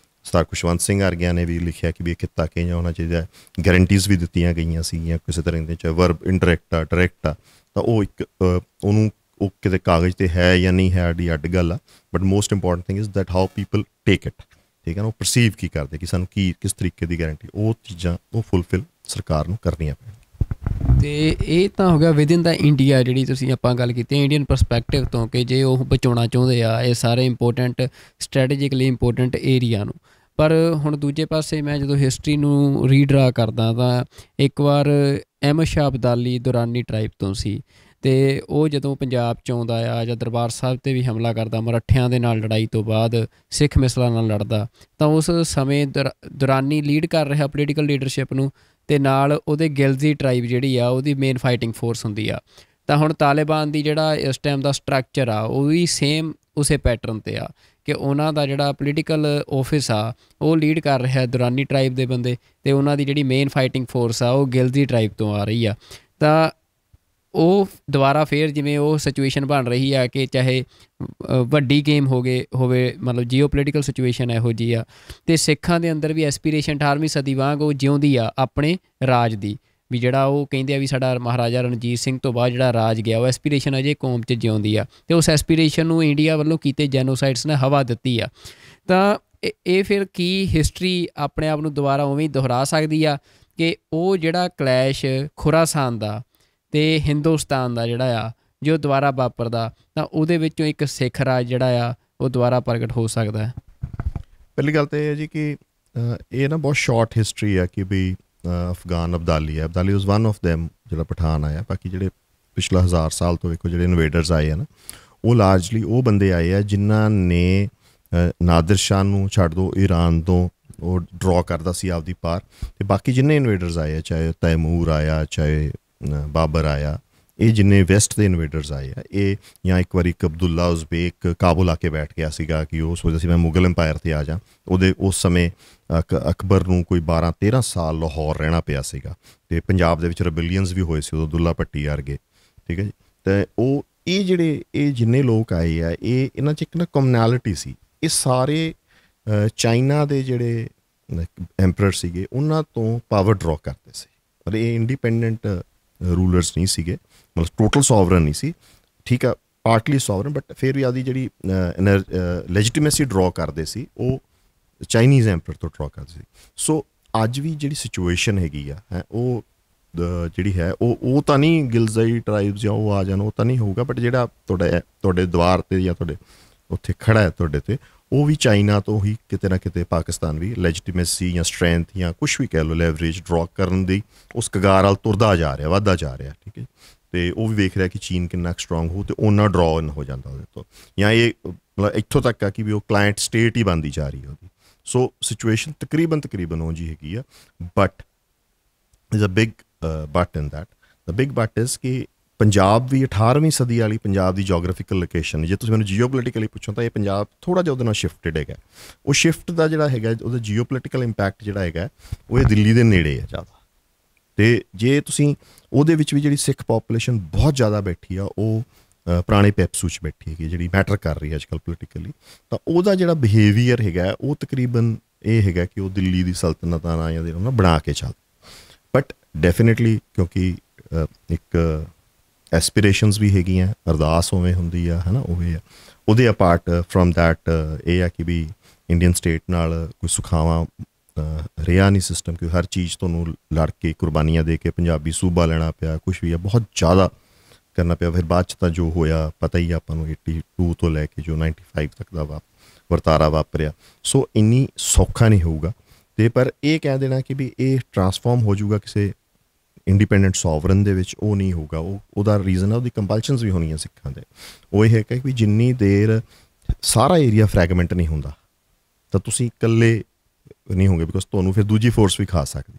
ਸਰਦਾਰ ਖੁਸ਼ਵੰਤ ਸਿੰਘ ਵਰਗਿਆਂ ਨੇ ਵੀ ਲਿਖਿਆ ਕਿ ਵੀ ਇਹ ਖਿੱਤਾ ਕਿਵੇਂ ਹੋਣਾ ਚਾਹੀਦਾ, ਗਰੰਟੀਜ਼ ਵੀ ਦਿੱਤੀਆਂ ਗਈਆਂ ਸੀਗੀਆਂ ਕਿਸੇ ਤਰ੍ਹਾਂ ਦੇ, ਚਾਹੇ ਵਰਬ ਇੰਡਾਇਰੈਕਟ ਆ ਡਾਇਰੈਕਟ ਆ, ਤਾਂ ਉਹ ਇੱਕ ਉਹਨੂੰ ਉਹ ਕਿਤੇ ਕਾਗਜ਼ 'ਤੇ ਹੈ ਜਾਂ ਨਹੀਂ ਹੈ ਸਾਡੀ ਅੱਡ ਗੱਲ ਆ। But most important thing is that how people take it. ਠੀਕ ਹੈ ਨਾ, ਉਹ ਪਰਸੀਵ ਕੀ ਕਰਦੇ ਕਿ ਸਾਨੂੰ ਕਿਸ ਤਰੀਕੇ ਦੀ ਗਰੰਟੀ, ਉਹ ਚੀਜ਼ਾਂ ਉਹ ਫੁਲਫਿਲ ਸਰਕਾਰ ਨੂੰ ਕਰਨੀਆਂ ਪੈਣਗੀਆਂ। ਅਤੇ ਇਹ ਤਾਂ ਹੋ ਗਿਆ ਵਿਦਿਨ ਦਾ ਇੰਡੀਆ, ਜਿਹੜੀ ਤੁਸੀਂ ਆਪਾਂ ਗੱਲ ਕੀਤੀ ਇੰਡੀਅਨ ਪਰਸਪੈਕਟਿਵ ਤੋਂ, ਕਿ ਜੇ ਉਹ ਬਚਾਉਣਾ ਚਾਹੁੰਦੇ ਆ ਇਹ ਸਾਰੇ ਇੰਪੋਰਟੈਂਟ ਸਟ੍ਰੈਟੇਜਿਕਲੀ ਇੰਪੋਰਟੈਂਟ ਏਰੀਆ ਨੂੰ। ਪਰ ਹੁਣ ਦੂਜੇ ਪਾਸੇ ਮੈਂ ਜਦੋਂ ਹਿਸਟਰੀ ਨੂੰ ਰੀਡਰਾ ਕਰਦਾ ਤਾਂ ਇੱਕ ਵਾਰ ਅਹਿਮਦ ਸ਼ਾਹ ਅਬਦਾਲੀ ਦੁਰਾਨੀ ਟਰਾਈਬ ਤੋਂ ਸੀ, ਅਤੇ ਉਹ ਜਦੋਂ ਪੰਜਾਬ 'ਚ ਆਉਂਦਾ ਆ ਜਾਂ ਦਰਬਾਰ ਸਾਹਿਬ 'ਤੇ ਵੀ ਹਮਲਾ ਕਰਦਾ, ਮਰਾਠਿਆਂ ਦੇ ਨਾਲ ਲੜਾਈ ਤੋਂ ਬਾਅਦ ਸਿੱਖ ਮਿਸਲਾਂ ਨਾਲ ਲੜਦਾ, ਤਾਂ ਉਸ ਸਮੇਂ ਦੁਰਾਨੀ ਲੀਡ ਕਰ ਰਿਹਾ ਪੋਲੀਟੀਕਲ ਲੀਡਰਸ਼ਿਪ ਨੂੰ, ਅਤੇ ਨਾਲ ਉਹਦੇ ਗਿਲਜ਼ੀ ਟਰਾਈਬ ਜਿਹੜੀ ਆ ਉਹਦੀ ਮੇਨ ਫਾਈਟਿੰਗ ਫੋਰਸ ਹੁੰਦੀ ਆ। ਤਾਂ ਹੁਣ ਤਾਲਿਬਾਨ ਦੀ ਜਿਹੜਾ ਇਸ ਟਾਈਮ ਦਾ ਸਟਰਕਚਰ ਆ ਉਹ ਵੀ ਸੇਮ ਉਸੇ ਪੈਟਰਨ 'ਤੇ ਆ ਕਿ ਉਹਨਾਂ ਦਾ ਜਿਹੜਾ ਪੋਲੀਟੀਕਲ ਆਫਿਸ ਆ ਉਹ ਲੀਡ ਕਰ ਰਿਹਾ ਦੁਰਾਨੀ ਟਰਾਈਬ ਦੇ ਬੰਦੇ, ਅਤੇ ਉਹਨਾਂ ਦੀ ਜਿਹੜੀ ਮੇਨ ਫਾਈਟਿੰਗ ਫੋਰਸ ਆ ਉਹ ਗਿਲਜੀ ਟਰਾਈਬ ਤੋਂ ਆ ਰਹੀ ਆ। ਤਾਂ ਉਹ ਦੁਬਾਰਾ ਫੇਰ ਜਿਵੇਂ ਉਹ ਸਿਚੁਏਸ਼ਨ ਬਣ ਰਹੀ ਆ ਕਿ ਚਾਹੇ ਵੱਡੀ ਗੇਮ ਹੋਵੇ ਮਤਲਬ ਜੀਓ ਪੋਲੀਟੀਕਲ ਸਿਚੁਏਸ਼ਨ ਇਹੋ ਜਿਹੀ ਆ, ਅਤੇ ਸਿੱਖਾਂ ਦੇ ਅੰਦਰ ਵੀ ਐਸਪੀਰੇਸ਼ਨ 18ਵੀਂ ਸਦੀ ਵਾਂਗ ਉਹ ਜਿਉਂਦੀ ਆ ਆਪਣੇ ਰਾਜ ਦੀ, ਵੀ ਜਿਹੜਾ ਉਹ ਕਹਿੰਦੇ ਆ ਵੀ ਸਾਡਾ ਮਹਾਰਾਜਾ ਰਣਜੀਤ ਸਿੰਘ ਤੋਂ ਬਾਅਦ ਜਿਹੜਾ ਰਾਜ ਗਿਆ ਉਹ ਐਸਪੀਰੇਸ਼ਨ ਅਜੇ ਕੌਮ 'ਚ ਜਿਉਂਦੀ ਆ, ਅਤੇ ਉਸ ਐਸਪੀਰੇਸ਼ਨ ਨੂੰ ਇੰਡੀਆ ਵੱਲੋਂ ਕੀਤੇ ਜੈਨੋਸਾਈਡਸ ਨੇ ਹਵਾ ਦਿੱਤੀ ਆ। ਤਾਂ ਇਹ ਫਿਰ ਕੀ ਹਿਸਟਰੀ ਆਪਣੇ ਆਪ ਨੂੰ ਦੁਬਾਰਾ ਉਵੇਂ ਦੁਹਰਾ ਸਕਦੀ ਆ ਕਿ ਉਹ ਜਿਹੜਾ ਕਲੈਸ਼ ਖੁਰਾਸਾਨ ਦਾ ਅਤੇ ਹਿੰਦੁਸਤਾਨ ਦਾ ਜਿਹੜਾ ਆ ਜੋ ਦੁਬਾਰਾ ਵਾਪਰਦਾ, ਤਾਂ ਉਹਦੇ ਵਿੱਚੋਂ ਇੱਕ ਸਿੱਖ ਰਾਜ ਜਿਹੜਾ ਆ ਉਹ ਦੁਬਾਰਾ ਪ੍ਰਗਟ ਹੋ ਸਕਦਾ ਹੈ। ਪਹਿਲੀ ਗੱਲ ਤਾਂ ਇਹ ਹੈ ਜੀ ਕਿ ਇਹ ਨਾ ਬਹੁਤ ਸ਼ਾਰਟ ਹਿਸਟਰੀ ਆ ਕਿ ਵੀ ਅਫਗਾਨ ਅਬਦਾਲੀ ਵਾਜ਼ ਵਨ ਆਫ ਦੈਮ ਜਿਹੜਾ ਪਠਾਨ ਆਇਆ। ਬਾਕੀ ਜਿਹੜੇ ਪਿਛਲਾ 1000 ਸਾਲ ਤੋਂ ਵੇਖੋ ਜਿਹੜੇ ਇਨਵੇਡਰਸ ਆਏ ਆ ਨਾ, ਉਹ ਲਾਰਜਲੀ ਉਹ ਬੰਦੇ ਆਏ ਆ ਜਿਨ੍ਹਾਂ ਨੇ ਨਾਦਰ ਸ਼ਾਹ ਨੂੰ ਛੱਡ ਦਿਓ, ਈਰਾਨ ਤੋਂ ਉਹ ਡਰਾ ਕਰਦਾ ਸੀ ਆਪਦੀ ਪਾਰ, ਅਤੇ ਬਾਕੀ ਜਿੰਨੇ ਇਨਵੇਡਰਸ ਆਏ ਆ, ਚਾਹੇ ਤੈਮੂਰ ਆਇਆ, ਚਾਹੇ ਬਾਬਰ ਆਇਆ, ਇਹ ਜਿੰਨੇ ਵੈਸਟ ਦੇ ਇਨਵੇਡਰਸ ਆਏ ਆ, ਇਹ ਜਾਂ ਇੱਕ ਵਾਰੀ ਅਬਦੁੱਲਾ ਉਜ਼ਬੇਕ ਕਾਬੁਲ ਆ ਕੇ ਬੈਠ ਗਿਆ ਸੀਗਾ ਕਿ ਉਹ ਸੋਚਦਾ ਸੀ ਮੈਂ ਮੁਗਲ ਅੰਪਾਇਰ 'ਤੇ ਆ ਜਾ। ਉਸ ਸਮੇਂ ਅਕਬਰ ਨੂੰ ਕੋਈ 12-13 ਸਾਲ ਲਾਹੌਰ ਰਹਿਣਾ ਪਿਆ ਸੀਗਾ, ਅਤੇ ਪੰਜਾਬ ਦੇ ਵਿੱਚ ਰਬੇਲੀਅਨਸ ਵੀ ਹੋਏ ਸੀ ਉਦੋਂ, ਦੁੱਲਾ ਭੱਟੀ ਵਰਗੇ, ਠੀਕ ਹੈ ਜੀ। ਅਤੇ ਇਹ ਜਿੰਨੇ ਲੋਕ ਆਏ ਆ, ਇਹਨਾਂ 'ਚ ਇੱਕ ਨਾ ਕਮਨੈਲਿਟੀ ਸੀ। ਇਹ ਸਾਰੇ ਚਾਈਨਾ ਦੇ ਜਿਹੜੇ ਐਂਪਰਰ ਸੀਗੇ ਉਹਨਾਂ ਤੋਂ ਪਾਵਰ ਡਰਾ ਕਰਦੇ ਸੀ, ਪਰ ਇਹ ਇੰਡੀਪੈਂਡੈਂਟ ਰੂਲਰਸ ਨਹੀਂ ਸੀਗੇ, ਮਤਲਬ ਟੋਟਲ ਸੋਵਰਨ ਨਹੀਂ ਸੀ, ਠੀਕ ਆ, ਪਾਰਟਲੀ ਸੋਵਰਨ, ਬਟ ਫਿਰ ਵੀ ਆਦੀ ਜਿਹੜੀ ਲੈਜੀਟੀਮੇਸੀ ਡਰਾ ਕਰਦੇ ਸੀ ਉਹ ਚਾਈਨੀਜ਼ ਐਂਪਰਰ ਤੋਂ ਡਰਾ ਕਰਦੇ ਸੀ। ਸੋ ਅੱਜ ਵੀ ਜਿਹੜੀ ਸਿਚੁਏਸ਼ਨ ਹੈਗੀ ਆ ਉਹ ਜਿਹੜੀ ਹੈ ਉਹ ਤਾਂ ਨਹੀਂ ਗਿਲਜੀ ਟਰਾਈਬਸ ਜਾਂ ਉਹ ਆ ਜਾਣ, ਉਹ ਤਾਂ ਨਹੀਂ ਹੋਊਗਾ, ਬਟ ਜਿਹੜਾ ਤੁਹਾਡੇ ਦੁਆਰ 'ਤੇ ਜਾਂ ਤੁਹਾਡੇ ਉੱਥੇ ਖੜਾ ਹੈ ਤੁਹਾਡੇ 'ਤੇ, ਉਹ ਵੀ ਚਾਈਨਾ ਤੋਂ ਹੀ ਕਿਤੇ ਨਾ ਕਿਤੇ ਪਾਕਿਸਤਾਨ ਵੀ ਲੈਜੀਟੀਮੇਸੀ ਜਾਂ ਸਟਰੈਂਥ ਜਾਂ ਕੁਛ ਵੀ ਕਹਿ ਲਓ ਲੈਵਰੇਜ ਡਰਾ ਕਰਨ ਦੀ ਉਸ ਕਗਾਰ ਵੱਲ ਤੁਰਦਾ ਜਾ ਰਿਹਾ, ਵੱਧਦਾ ਜਾ ਰਿਹਾ, ਠੀਕ ਹੈ। ਅਤੇ ਉਹ ਵੀ ਵੇਖ ਰਿਹਾ ਕਿ ਚੀਨ ਕਿੰਨਾ ਸਟਰੋਂਗ ਹੋ, ਅਤੇ ਉਹਨਾਂ ਡਰਾ ਹੋ ਜਾਂਦਾ ਉਹਦੇ ਤੋਂ, ਜਾਂ ਇਹ ਮਤਲਬ ਇੱਥੋਂ ਤੱਕ ਆ ਕਿ ਵੀ ਉਹ ਕਲਾਇੰਟ ਸਟੇਟ ਹੀ ਬਣਦੀ ਜਾ ਰਹੀ ਉਹਦੀ। ਸੋ ਸਿਚੁਏਸ਼ਨ ਤਕਰੀਬਨ ਉਹ ਜੀ ਹੈਗੀ ਆ, but is a big but in that. The big but is ਕਿ ਪੰਜਾਬ ਵੀ 18ਵੀਂ ਸਦੀ ਵਾਲੀ ਪੰਜਾਬ ਦੀ ਜੋਗ੍ਰਾਫੀਕਲ ਲੋਕੇਸ਼ਨ, ਜੇ ਤੁਸੀਂ ਮੈਨੂੰ ਜੀਓ ਪੋਲੀਟੀਕਲੀ ਪੁੱਛੋ ਤਾਂ ਇਹ ਪੰਜਾਬ ਥੋੜ੍ਹਾ ਜਿਹਾ ਉਹਦੇ ਨਾਲ ਸ਼ਿਫਟਡ ਹੈਗਾ। ਉਹ ਸ਼ਿਫਟ ਦਾ ਜਿਹੜਾ ਹੈਗਾ ਉਹਦਾ ਜੀਓ ਪੋਲੀਟੀਕਲ ਇੰਪੈਕਟ ਜਿਹੜਾ ਹੈਗਾ ਉਹ ਇਹ ਦਿੱਲੀ ਦੇ ਨੇੜੇ ਹੈ ਜ਼ਿਆਦਾ, ਅਤੇ ਜੇ ਤੁਸੀਂ ਉਹਦੇ ਵਿੱਚ ਵੀ ਜਿਹੜੀ ਸਿੱਖ ਪਾਪੂਲੇਸ਼ਨ ਬਹੁਤ ਜ਼ਿਆਦਾ ਬੈਠੀ ਆ, ਉਹ ਪੁਰਾਣੇ ਪੈਪਸੂ 'ਚ ਬੈਠੀ ਹੈਗੀ ਜਿਹੜੀ ਮੈਟਰ ਕਰ ਰਹੀ ਹੈ ਅੱਜ ਕੱਲ੍ਹ ਪੋਲੀਟੀਕਲੀ, ਤਾਂ ਉਹਦਾ ਜਿਹੜਾ ਬਿਹੇਵੀਅਰ ਹੈਗਾ ਉਹ ਤਕਰੀਬਨ ਇਹ ਹੈਗਾ ਕਿ ਉਹ ਦਿੱਲੀ ਦੀ ਸਲਤਨਤਾਂ ਨਾਲ ਜਾਂ ਦੇ ਨਾਲ ਬਣਾ ਕੇ ਚੱਲ। ਬਟ ਡੈਫੀਨੇਟਲੀ ਕਿਉਂਕਿ ਇੱਕ ਐਸਪੀਰੇਸ਼ਨਸ ਵੀ ਹੈਗੀਆਂ, ਅਰਦਾਸ ਉਵੇਂ ਹੁੰਦੀ ਆ, ਹੈ ਨਾ, ਉਵੇਂ ਆ। ਉਹਦੇ ਅਪਾਰਟ ਫਰੋਮ ਦੈਟ ਇਹ ਆ ਕਿ ਵੀ ਇੰਡੀਅਨ ਸਟੇਟ ਨਾਲ ਕੋਈ ਸੁਖਾਵਾਂ ਰਿਹਾ ਨਹੀਂ ਸਿਸਟਮ, ਕਿ ਹਰ ਚੀਜ਼ ਤੁਹਾਨੂੰ ਲੜ ਕੇ ਕੁਰਬਾਨੀਆਂ ਦੇ ਕੇ ਪੰਜਾਬੀ ਸੂਬਾ ਲੈਣਾ ਪਿਆ, ਕੁਛ ਵੀ ਆ ਬਹੁਤ ਜ਼ਿਆਦਾ ਕਰਨਾ ਪਿਆ। ਫਿਰ ਬਾਅਦ 'ਚ ਤਾਂ ਜੋ ਹੋਇਆ ਪਤਾ ਹੀ ਆਪਾਂ ਨੂੰ, 82 ਤੋਂ ਲੈ ਕੇ ਜੋ 95 ਤੱਕ ਦਾ ਵਰਤਾਰਾ ਵਾਪਰਿਆ। ਸੋ ਇੰਨੀ ਸੌਖਾ ਨਹੀਂ ਹੋਊਗਾ, ਅਤੇ ਪਰ ਇਹ ਕਹਿ ਦੇਣਾ ਕਿ ਵੀ ਇਹ ਟਰਾਂਸਫਾਰਮ ਹੋ ਜਾਊਗਾ ਕਿਸੇ ਇੰਡੀਪੈਂਡੈਂਟ ਸੋਵਰਨ ਦੇ ਵਿੱਚ, ਉਹ ਨਹੀਂ ਹੋਊਗਾ। ਉਹਦਾ ਰੀਜ਼ਨ ਆ ਉਹਦੀ ਕੰਪਲਸ਼ਨਸ ਵੀ ਹੋਣੀਆਂ ਸਿੱਖਾਂ ਦੇ। ਉਹ ਇਹ ਹੈ ਕਿ ਵੀ ਜਿੰਨੀ ਦੇਰ ਸਾਰਾ ਏਰੀਆ ਫਰੈਗਮੈਂਟ ਨਹੀਂ ਹੁੰਦਾ ਤਾਂ ਤੁਸੀਂ ਇਕੱਲੇ ਨਹੀਂ ਹੋਗੇ, ਬਿਕੋਜ਼ ਤੁਹਾਨੂੰ ਫਿਰ ਦੂਜੀ ਫੋਰਸ ਵੀ ਖਾ ਸਕਦੀ।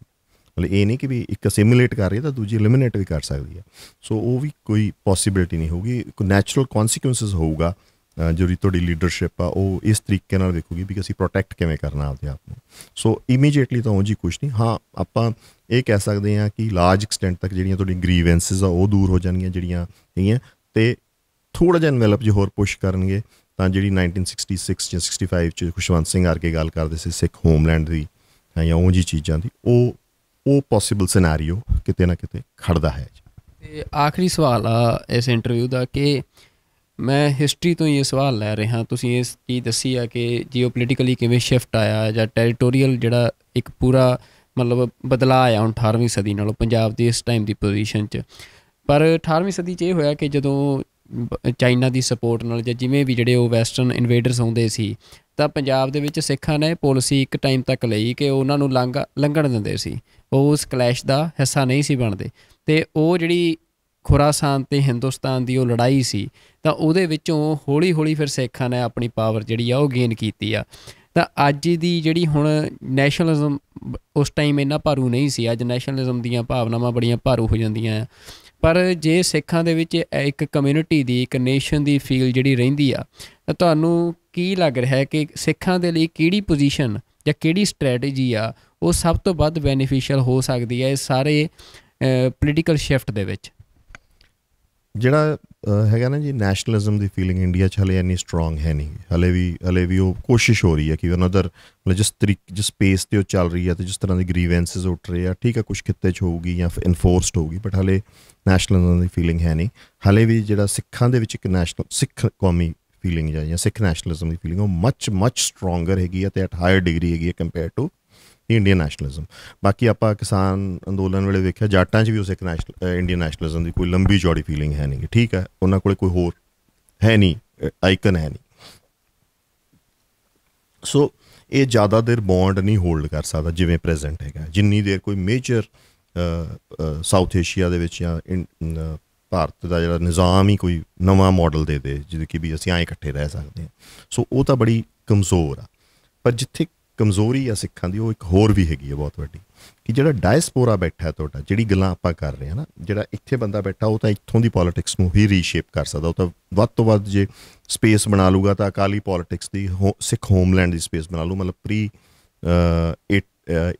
ਮਤਲਬ ਇਹ ਨਹੀਂ ਕਿ ਵੀ ਇੱਕ ਅਸਿਮੂਲੇਟ ਕਰ ਰਹੀ ਹੈ ਤਾਂ ਦੂਜੀ ਐਲੀਮੀਨੇਟ ਵੀ ਕਰ ਸਕਦੀ ਹੈ। ਸੋ ਉਹ ਵੀ ਕੋਈ ਪੋਸੀਬਿਲਿਟੀ ਨਹੀਂ ਹੋਊਗੀ। ਕੋਈ ਨੈਚੁਰਲ ਕੌਨਸੀਕੁਐਂਸਿਸ ਹੋਊਗਾ। ਜਿਹੜੀ ਤੁਹਾਡੀ ਲੀਡਰਸ਼ਿਪ ਆ ਉਹ ਇਸ ਤਰੀਕੇ ਨਾਲ ਵੇਖੂਗੀ ਵੀ ਅਸੀਂ ਪ੍ਰੋਟੈਕਟ ਕਿਵੇਂ ਕਰਨਾ ਆਪਦੇ ਆਪ ਨੂੰ। ਸੋ ਇਮੀਡੀਏਟਲੀ ਤਾਂ ਉਹ ਜੀ ਕੁਛ ਨਹੀਂ। ਹਾਂ, ਆਪਾਂ ਇਹ ਕਹਿ ਸਕਦੇ ਹਾਂ ਕਿ ਲਾਰਜ ਐਕਸਟੈਂਟ ਤੱਕ ਜਿਹੜੀਆਂ ਤੁਹਾਡੀਆਂ ਗ੍ਰੀਵੈਂਸਿਸ ਆ ਉਹ ਦੂਰ ਹੋ ਜਾਣਗੀਆਂ ਜਿਹੜੀਆਂ ਹੈਗੀਆਂ, ਅਤੇ ਥੋੜ੍ਹਾ ਜਿਹਾ ਇਨਵੈਲਪ ਜੇ ਹੋਰ ਪੁਸ਼ ਕਰਨਗੇ ਤਾਂ ਜਿਹੜੀ 1966 ਜਾਂ 65 'ਚ ਖੁਸ਼ਵੰਤ ਸਿੰਘ ਆਰਕੇ ਗੱਲ ਕਰਦੇ ਸੀ ਸਿੱਖ ਹੋਮਲੈਂਡ ਦੀ ਜਾਂ ਉਹ ਜੀ ਚੀਜ਼ਾਂ ਦੀ, ਉਹ ਪੋਸੀਬਲ ਸਿਨੈਰੀਓ ਕਿਤੇ ਨਾ ਕਿਤੇ ਖੜਦਾ ਹੈ। ਅਤੇ ਆਖਰੀ ਸਵਾਲ ਆ ਇਸ ਇੰਟਰਵਿਊ ਦਾ ਕਿ ਮੈਂ ਹਿਸਟਰੀ ਤੋਂ ਹੀ ਇਹ ਸਵਾਲ ਲੈ ਰਿਹਾ। ਤੁਸੀਂ ਇਸ ਚੀਜ਼ ਦੱਸੀ ਆ ਕਿ ਜੀਓ ਪੋਲੀਟੀਕਲੀ ਕਿਵੇਂ ਸ਼ਿਫਟ ਆਇਆ ਜਾਂ ਟੈਰੀਟੋਰੀਅਲ ਜਿਹੜਾ ਇੱਕ ਪੂਰਾ ਮਤਲਬ ਬਦਲਾਅ ਆਇਆ ਹੁਣ 18ਵੀਂ ਸਦੀ ਨਾਲੋਂ ਪੰਜਾਬ ਦੀ ਇਸ ਟਾਈਮ ਦੀ ਪੋਜੀਸ਼ਨ 'ਚ। ਪਰ 18ਵੀਂ ਸਦੀ 'ਚ ਇਹ ਹੋਇਆ ਕਿ ਜਦੋਂ ਚਾਈਨਾ ਦੀ ਸਪੋਰਟ ਨਾਲ ਜਾਂ ਜਿਵੇਂ ਵੀ ਜਿਹੜੇ ਉਹ ਵੈਸਟਰਨ ਇਨਵੇਡਰਸ ਆਉਂਦੇ ਸੀ, ਤਾਂ ਪੰਜਾਬ ਦੇ ਵਿੱਚ ਸਿੱਖਾਂ ਨੇ ਪੋਲਿਸੀ ਇੱਕ ਟਾਈਮ ਤੱਕ ਲਈ ਕਿ ਉਹਨਾਂ ਨੂੰ ਲੰਘਣ ਦਿੰਦੇ ਸੀ, ਉਹ ਉਸ ਕਲੈਸ਼ ਦਾ ਹਿੱਸਾ ਨਹੀਂ ਸੀ ਬਣਦੇ। ਅਤੇ ਉਹ ਜਿਹੜੀ ਖੁਰਾਸਾਨ ਅਤੇ ਹਿੰਦੁਸਤਾਨ ਦੀ ਉਹ ਲੜਾਈ ਸੀ, ਤਾਂ ਉਹਦੇ ਵਿੱਚੋਂ ਹੌਲੀ ਹੌਲੀ ਫਿਰ ਸਿੱਖਾਂ ਨੇ ਆਪਣੀ ਪਾਵਰ ਜਿਹੜੀ ਆ ਉਹ ਗੇਨ ਕੀਤੀ ਆ। ਤਾਂ ਅੱਜ ਦੀ ਜਿਹੜੀ ਹੁਣ ਨੈਸ਼ਨਲਿਜ਼ਮ ਉਸ ਟਾਈਮ ਇੰਨਾ ਭਾਰੂ ਨਹੀਂ ਸੀ, ਅੱਜ ਨੈਸ਼ਨਲਿਜ਼ਮ ਦੀਆਂ ਭਾਵਨਾਵਾਂ ਬੜੀਆਂ ਭਾਰੂ ਹੋ ਜਾਂਦੀਆਂ ਆ। ਪਰ ਜੇ ਸਿੱਖਾਂ ਦੇ ਵਿੱਚ ਇੱਕ ਕਮਿਊਨਿਟੀ ਦੀ, ਇੱਕ ਨੇਸ਼ਨ ਦੀ ਫੀਲ ਜਿਹੜੀ ਰਹਿੰਦੀ ਆ, ਤਾਂ ਤੁਹਾਨੂੰ ਕੀ ਲੱਗ ਰਿਹਾ ਹੈ ਕਿ ਸਿੱਖਾਂ ਦੇ ਲਈ ਕਿਹੜੀ ਪੋਜੀਸ਼ਨ ਜਾਂ ਕਿਹੜੀ ਸਟ੍ਰੈਟਜੀ ਆ ਉਹ ਸਭ ਤੋਂ ਵੱਧ ਬੈਨੀਫੀਸ਼ੀਅਲ ਹੋ ਸਕਦੀ ਹੈ ਇਸ ਸਾਰੇ ਪੋਲੀਟੀਕਲ ਸ਼ਿਫਟ ਦੇ ਵਿੱਚ? ਜਿਹੜਾ ਹੈਗਾ ਨਾ ਜੀ, ਨੈਸ਼ਨਲਿਜ਼ਮ ਦੀ ਫੀਲਿੰਗ ਇੰਡੀਆ 'ਚ ਹਲੇ ਇੰਨੀ ਸਟਰੋਂਗ ਹੈ ਨਹੀਂ। ਹਲੇ ਵੀ ਉਹ ਕੋਸ਼ਿਸ਼ ਹੋ ਰਹੀ ਹੈ ਕਿ ਅਨਦਰ ਜਿਸ ਸਪੇਸ 'ਤੇ ਉਹ ਚੱਲ ਰਹੀ ਹੈ ਅਤੇ ਜਿਸ ਤਰ੍ਹਾਂ ਦੀ ਗਰੀਵੈਂਸਿਸ ਉੱਠ ਰਹੇ ਆ, ਠੀਕ ਹੈ, ਕੁਛ ਖਿੱਤੇ 'ਚ ਹੋਊਗੀ ਜਾਂ ਇਨਫੋਰਸਡ ਹੋਊਗੀ, ਬਟ ਹਲੇ ਨੈਸ਼ਨਲਿਜ਼ਮ ਦੀ ਫੀਲਿੰਗ ਹੈ ਨਹੀਂ। ਹਲੇ ਵੀ ਜਿਹੜਾ ਸਿੱਖਾਂ ਦੇ ਵਿੱਚ ਇੱਕ ਸਿੱਖ ਕੌਮੀ ਫੀਲਿੰਗ ਜਾਂ ਸਿੱਖ ਨੈਸ਼ਨਲਿਜ਼ਮ ਦੀ ਫੀਲਿੰਗ ਉਹ ਮਚ ਸਟਰੋਂਗਰ ਹੈਗੀ ਹੈ ਅਤੇ ਐਟ ਹਾਇਰ ਡਿਗਰੀ ਹੈਗੀ ਹੈ ਕੰਪੇਅਰ ਟੂ ਇੰਡੀਅਨ ਨੈਸ਼ਨਲਿਜ਼ਮ। ਬਾਕੀ ਆਪਾਂ ਕਿਸਾਨ ਅੰਦੋਲਨ ਵੇਲੇ ਵੇਖਿਆ ਜਾਟਾਂ 'ਚ ਵੀ ਉਸ ਇੱਕ ਇੰਡੀਅਨ ਨੈਸ਼ਨਲਿਜ਼ਮ ਦੀ ਕੋਈ ਲੰਬੀ ਚੌੜੀ ਫੀਲਿੰਗ ਹੈ ਨਹੀਂ, ਠੀਕ ਹੈ, ਉਹਨਾਂ ਕੋਲ ਕੋਈ ਹੋਰ ਹੈ ਨਹੀਂ, ਆਈਕਨ ਹੈ ਨਹੀਂ। ਸੋ ਇਹ ਜ਼ਿਆਦਾ ਦੇਰ ਬੌਂਡ ਨਹੀਂ ਹੋਲਡ ਕਰ ਸਕਦਾ ਜਿਵੇਂ ਪ੍ਰੈਜ਼ੈਂਟ ਹੈਗਾ। ਜਿੰਨੀ ਦੇਰ ਕੋਈ ਮੇਜਰ ਸਾਊਥ ਏਸ਼ੀਆ ਦੇ ਵਿੱਚ ਜਾਂ ਭਾਰਤ ਦਾ ਜਿਹੜਾ ਨਿਜ਼ਾਮ ਹੀ ਕੋਈ ਨਵਾਂ ਮਾਡਲ ਦੇ ਜਿਹਦੇ ਕਿ ਵੀ ਅਸੀਂ ਐਂ ਇਕੱਠੇ ਰਹਿ ਸਕਦੇ ਹਾਂ, ਸੋ ਉਹ ਤਾਂ ਬੜੀ ਕਮਜ਼ੋਰ ਆ। ਪਰ ਜਿੱਥੇ ਕਮਜ਼ੋਰੀ ਆ ਸਿੱਖਾਂ ਦੀ, ਉਹ ਇੱਕ ਹੋਰ ਵੀ ਹੈਗੀ ਹੈ ਬਹੁਤ ਵੱਡੀ, ਕਿ ਜਿਹੜਾ ਡਾਇਸਪੋਰਾ ਬੈਠਾ ਤੁਹਾਡਾ, ਜਿਹੜੀ ਗੱਲਾਂ ਆਪਾਂ ਕਰ ਰਹੇ ਹਾਂ ਨਾ, ਜਿਹੜਾ ਇੱਥੇ ਬੰਦਾ ਬੈਠਾ ਉਹ ਤਾਂ ਇੱਥੋਂ ਦੀ ਪੋਲੀਟਿਕਸ ਨੂੰ ਹੀ ਰੀਸ਼ੇਪ ਕਰ ਸਕਦਾ। ਉਹ ਤਾਂ ਵੱਧ ਤੋਂ ਵੱਧ ਜੇ ਸਪੇਸ ਬਣਾ ਲੂਗਾ ਤਾਂ ਅਕਾਲੀ ਪੋਲੀਟਿਕਸ ਦੀ ਸਿੱਖ ਹੋਮਲੈਂਡ ਦੀ ਸਪੇਸ ਬਣਾ ਲੂ, ਮਤਲਬ ਪ੍ਰੀ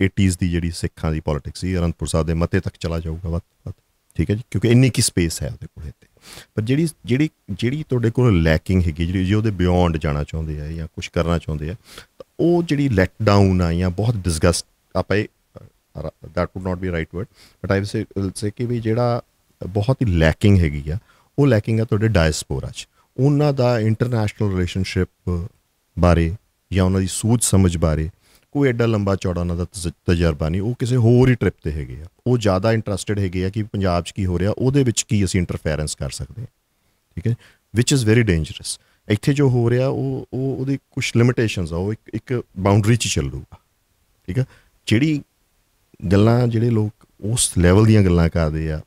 80s ਦੀ ਜਿਹੜੀ ਸਿੱਖਾਂ ਦੀ ਪੋਲੀਟਿਕਸ ਸੀ, ਅਨੰਦਪੁਰ ਸਾਹਿਬ ਦੇ ਮਤੇ ਤੱਕ ਚਲਾ ਜਾਊਗਾ ਵੱਧ ਤੋਂ ਵੱਧ, ਠੀਕ ਹੈ ਜੀ, ਕਿਉਂਕਿ ਇੰਨੀ ਕੀ ਸਪੇਸ ਹੈ ਉਹਦੇ ਕੋਲ ਇੱਥੇ। ਪਰ ਜਿਹੜੀ ਤੁਹਾਡੇ ਕੋਲ ਲੈਕਿੰਗ ਹੈਗੀ, ਜੇ ਉਹਦੇ ਬਿਯੋਂਡ ਜਾਣਾ ਚਾਹੁੰਦੇ ਆ ਜਾਂ ਕੁਛ ਕਰਨਾ ਚਾਹੁੰਦੇ ਆ, ਉਹ ਜਿਹੜੀ ਲੈਟ ਡਾਊਨ ਆ ਜਾਂ ਬਹੁਤ ਡਿਸਗਸਟ, ਆਪਾਂ that would not be right word, but I will say ਕਿ ਵੀ ਜਿਹੜਾ ਬਹੁਤ ਹੀ ਲੈਕਿੰਗ ਹੈਗੀ ਆ, ਉਹ ਲੈਕਿੰਗ ਆ ਤੁਹਾਡੇ ਡਾਇਸਪੋਰਾ 'ਚ। ਉਹਨਾਂ ਦਾ ਇੰਟਰਨੈਸ਼ਨਲ ਰਿਲੇਸ਼ਨਸ਼ਿਪ ਬਾਰੇ ਜਾਂ ਉਹਨਾਂ ਦੀ ਸੂਝ ਸਮਝ ਬਾਰੇ ਕੋਈ ਐਡਾ ਲੰਬਾ ਚੌੜਾ ਉਹਨਾਂ ਦਾ ਤਜਰਬਾ ਨਹੀਂ। ਉਹ ਕਿਸੇ ਹੋਰ ਹੀ ਟ੍ਰਿਪ 'ਤੇ ਹੈਗੇ ਆ। ਉਹ ਜ਼ਿਆਦਾ ਇੰਟਰਸਟਿਡ ਹੈਗੇ ਆ ਕਿ ਪੰਜਾਬ 'ਚ ਕੀ ਹੋ ਰਿਹਾ, ਉਹਦੇ ਵਿੱਚ ਕੀ ਅਸੀਂ ਇੰਟਰਫੇਰੈਂਸ ਕਰ ਸਕਦੇ ਹਾਂ, ਠੀਕ ਹੈ, ਵਿਚ ਇਜ਼ ਵੈਰੀ ਡੇਂਜਰਸ। ਇੱਥੇ ਜੋ ਹੋ ਰਿਹਾ ਉਹਦੀ ਕੁਛ ਲਿਮਿਟੇਸ਼ਨਸ ਆ, ਉਹ ਇੱਕ ਬਾਊਂਡਰੀ 'ਚ ਚੱਲੂਗਾ, ਠੀਕ ਹੈ। ਜਿਹੜੇ ਲੋਕ ਉਸ ਲੈਵਲ ਦੀਆਂ ਗੱਲਾਂ ਕਰਦੇ ਆ,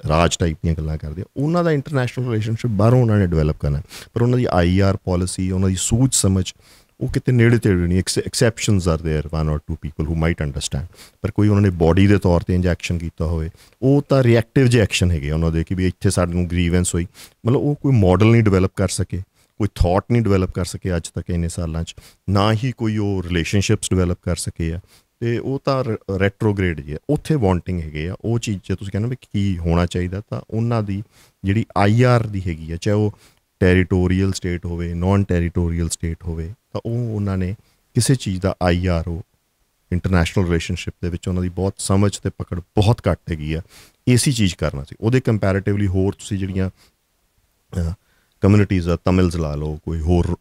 ਰਾਜ ਟਾਈਪ ਦੀਆਂ ਗੱਲਾਂ ਕਰਦੇ ਆ, ਉਹਨਾਂ ਦਾ ਇੰਟਰਨੈਸ਼ਨਲ ਰਿਲੇਸ਼ਨਸ਼ਿਪ ਬਾਹਰੋਂ ਉਹਨਾਂ ਨੇ ਡਿਵੈਲਪ ਕਰਨਾ, ਪਰ ਉਹਨਾਂ ਦੀ IR ਪੋਲਿਸੀ, ਉਹਨਾਂ ਦੀ ਸੂਝ ਸਮਝ ਉਹ ਕਿਤੇ ਨੇੜੇ ਤੇੜੇ ਨਹੀਂ। Exceptions are there, 1 or 2 people who might understand, ਪਰ ਕੋਈ ਉਹਨਾਂ ਨੇ ਬੋਡੀ ਦੇ ਤੌਰ 'ਤੇ ਇੰਜੈਕਸ਼ਨ ਕੀਤਾ ਹੋਵੇ, ਉਹ ਤਾਂ ਰਿਐਕਟਿਵ ਜਿਹੇ ਐਕਸ਼ਨ ਹੈਗੇ ਉਹਨਾਂ ਦੇ, ਕਿ ਵੀ ਇੱਥੇ ਸਾਡੇ ਨੂੰ ਗਰੀਵੈਂਸ ਹੋਈ, ਮਤਲਬ ਉਹ ਕੋਈ ਮਾਡਲ ਨਹੀਂ ਡਿਵੈਲਪ ਕਰ ਸਕੇ, ਕੋਈ ਥਾਟ ਨਹੀਂ ਡਿਵੈਲਪ ਕਰ ਸਕੇ ਅੱਜ ਤੱਕ ਇੰਨੇ ਸਾਲਾਂ 'ਚ, ਨਾ ਹੀ ਕੋਈ ਉਹ ਰਿਲੇਸ਼ਨਸ਼ਿਪਸ ਡਿਵੈਲਪ ਕਰ ਸਕੇ ਆ, ਅਤੇ ਉਹ ਤਾਂ ਰੈਟਰੋਗ੍ਰੇਡ ਜੀ ਆ। ਉੱਥੇ ਵਾਂਟਿੰਗ ਹੈਗੇ ਆ ਉਹ ਚੀਜ਼, ਜੇ ਤੁਸੀਂ ਕਹਿੰਦੇ ਵੀ ਕੀ ਹੋਣਾ ਚਾਹੀਦਾ, ਤਾਂ ਉਹਨਾਂ ਦੀ ਜਿਹੜੀ IR ਦੀ ਹੈਗੀ ਆ, ਚਾਹੇ ਉਹ ਟੈਰੀਟੋਰੀਅਲ ਸਟੇਟ ਹੋਵੇ, ਨਾਨ ਟੈਰੀਟੋਰੀਅਲ ਸਟੇਟ ਹੋਵੇ, ਤਾਂ ਉਹ ਉਹਨਾਂ ਨੇ ਕਿਸੇ ਚੀਜ਼ ਦਾ IR, ਉਹ ਇੰਟਰਨੈਸ਼ਨਲ ਰਿਲੇਸ਼ਨਸ਼ਿਪ ਦੇ ਵਿੱਚ ਉਹਨਾਂ ਦੀ ਬਹੁਤ ਸਮਝ ਅਤੇ ਪਕੜ ਬਹੁਤ ਘੱਟ ਹੈਗੀ ਆ। ਇਸੀ ਚੀਜ਼ ਕਰਨਾ ਸੀ ਉਹਦੇ ਕੰਪੈਰੇਟਿਵਲੀ। ਹੋਰ ਤੁਸੀਂ ਜਿਹੜੀਆਂ ਕਮਿਊਨਿਟੀਜ਼ ਆ, ਤਮਿਲਸ ਲਾ ਲਓ, ਕੋਈ ਹੋਰ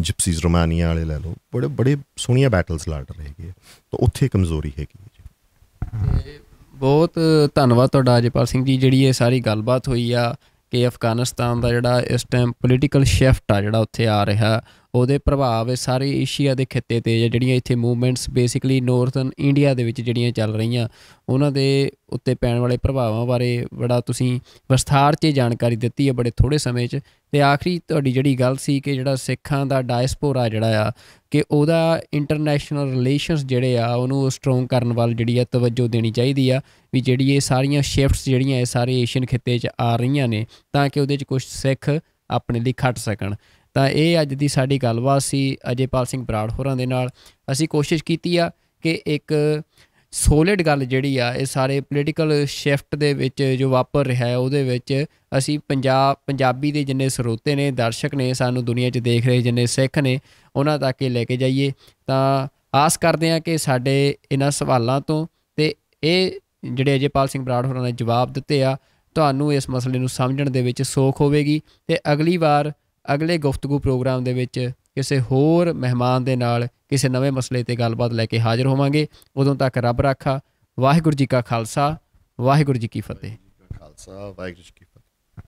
ਜਿਪਸੀਜ਼ ਰੋਮਾਨੀਆ ਵਾਲੇ ਲੈ ਲਓ, ਬੜੇ ਸੋਹਣੀਆਂ ਬੈਟਲਸ ਲੜ ਰਹੇ ਹੈਗੇ, ਤਾਂ ਉੱਥੇ ਕਮਜ਼ੋਰੀ ਹੈਗੀ ਜੀ। ਬਹੁਤ ਧੰਨਵਾਦ ਤੁਹਾਡਾ ਅਜੇਪਾਲ ਸਿੰਘ ਜੀ, ਜਿਹੜੀ ਇਹ ਸਾਰੀ ਗੱਲਬਾਤ ਹੋਈ ਆ ਕਿ ਅਫਗਾਨਿਸਤਾਨ ਦਾ ਜਿਹੜਾ ਇਸ ਟਾਈਮ ਪੋਲੀਟੀਕਲ ਸ਼ਿਫਟ ਆ ਜਿਹੜਾ ਉੱਥੇ ਆ ਰਿਹਾ, ਉਹਦੇ ਪ੍ਰਭਾਵ ਸਾਰੇ ਏਸ਼ੀਆ ਦੇ ਖਿੱਤੇ 'ਤੇ, ਜਾਂ ਜਿਹੜੀਆਂ ਇੱਥੇ ਮੂਵਮੈਂਟਸ ਬੇਸਿਕਲੀ ਨੌਰਥਨ ਇੰਡੀਆ ਦੇ ਵਿੱਚ ਜਿਹੜੀਆਂ ਚੱਲ ਰਹੀਆਂ, ਉਹਨਾਂ ਦੇ ਉੱਤੇ ਪੈਣ ਵਾਲੇ ਪ੍ਰਭਾਵਾਂ ਬਾਰੇ ਬੜਾ ਤੁਸੀਂ ਵਿਸਥਾਰ 'ਚ ਜਾਣਕਾਰੀ ਦਿੱਤੀ ਹੈ ਬੜੇ ਥੋੜ੍ਹੇ ਸਮੇਂ 'ਚ। ਅਤੇ ਆਖਰੀ ਤੁਹਾਡੀ ਜਿਹੜੀ ਗੱਲ ਸੀ ਕਿ ਜਿਹੜਾ ਸਿੱਖਾਂ ਦਾ ਡਾਇਸਪੋਰਾ ਜਿਹੜਾ ਆ, ਕਿ ਉਹਦਾ ਇੰਟਰਨੈਸ਼ਨਲ ਰਿਲੇਸ਼ਨਸ ਜਿਹੜੇ ਆ ਉਹਨੂੰ ਸਟਰੋਂਗ ਕਰਨ ਵੱਲ ਜਿਹੜੀ ਆ ਤਵੱਜੋ ਦੇਣੀ ਚਾਹੀਦੀ ਆ, ਵੀ ਜਿਹੜੀ ਇਹ ਸਾਰੀਆਂ ਸ਼ਿਫਟਸ ਜਿਹੜੀਆਂ ਇਹ ਸਾਰੇ ਏਸ਼ੀਅਨ ਖਿੱਤੇ 'ਚ ਆ ਰਹੀਆਂ ਨੇ, ਤਾਂ ਕਿ ਉਹਦੇ 'ਚ ਕੁਛ ਸਿੱਖ ਆਪਣੇ ਲਈ ਖੱਟ ਸਕਣ। ਤਾਂ ਇਹ ਅੱਜ ਦੀ ਸਾਡੀ ਗੱਲਬਾਤ ਸੀ ਅਜੇਪਾਲ ਸਿੰਘ ਬਰਾੜ ਹੋਰਾਂ ਦੇ ਨਾਲ। ਅਸੀਂ ਕੋਸ਼ਿਸ਼ ਕੀਤੀ ਆ ਕਿ ਇੱਕ ਸੋਲਿਡ ਗੱਲ ਜਿਹੜੀ ਆ ਇਹ ਸਾਰੇ ਪੋਲੀਟੀਕਲ ਸ਼ਿਫਟ ਦੇ ਵਿੱਚ ਜੋ ਵਾਪਰ ਰਿਹਾ ਹੈ, ਉਹਦੇ ਵਿੱਚ ਅਸੀਂ ਪੰਜਾਬੀ ਦੇ ਜਿੰਨੇ ਸਰੋਤੇ ਨੇ, ਦਰਸ਼ਕ ਨੇ, ਸਾਨੂੰ ਦੁਨੀਆ 'ਚ ਦੇਖ ਰਹੇ ਜਿੰਨੇ ਸਿੱਖ ਨੇ, ਉਹਨਾਂ ਤੱਕ ਇਹ ਲੈ ਕੇ ਜਾਈਏ। ਤਾਂ ਆਸ ਕਰਦੇ ਹਾਂ ਕਿ ਸਾਡੇ ਇਹਨਾਂ ਸਵਾਲਾਂ ਤੋਂ ਅਤੇ ਇਹ ਜਿਹੜੇ ਅਜੇਪਾਲ ਸਿੰਘ ਬਰਾੜ ਹੋਰਾਂ ਨੇ ਜਵਾਬ ਦਿੱਤੇ ਆ, ਤੁਹਾਨੂੰ ਇਸ ਮਸਲੇ ਨੂੰ ਸਮਝਣ ਦੇ ਵਿੱਚ ਸੌਖ ਹੋਵੇਗੀ। ਅਤੇ ਅਗਲੀ ਵਾਰ ਅਗਲੇ ਗੁਫ਼ਤਗੂ ਪ੍ਰੋਗਰਾਮ ਦੇ ਵਿੱਚ ਕਿਸੇ ਹੋਰ ਮਹਿਮਾਨ ਦੇ ਨਾਲ ਕਿਸੇ ਨਵੇਂ ਮਸਲੇ 'ਤੇ ਗੱਲਬਾਤ ਲੈ ਕੇ ਹਾਜ਼ਰ ਹੋਵਾਂਗੇ। ਉਦੋਂ ਤੱਕ ਰੱਬ ਰਾਖਾ। ਵਾਹਿਗੁਰੂ ਜੀ ਕਾ ਖਾਲਸਾ, ਵਾਹਿਗੁਰੂ ਜੀ ਕੀ ਫਤਿਹ। ਖਾਲਸਾ, ਵਾਹਿਗੁਰੂ ਜੀ ਕੀ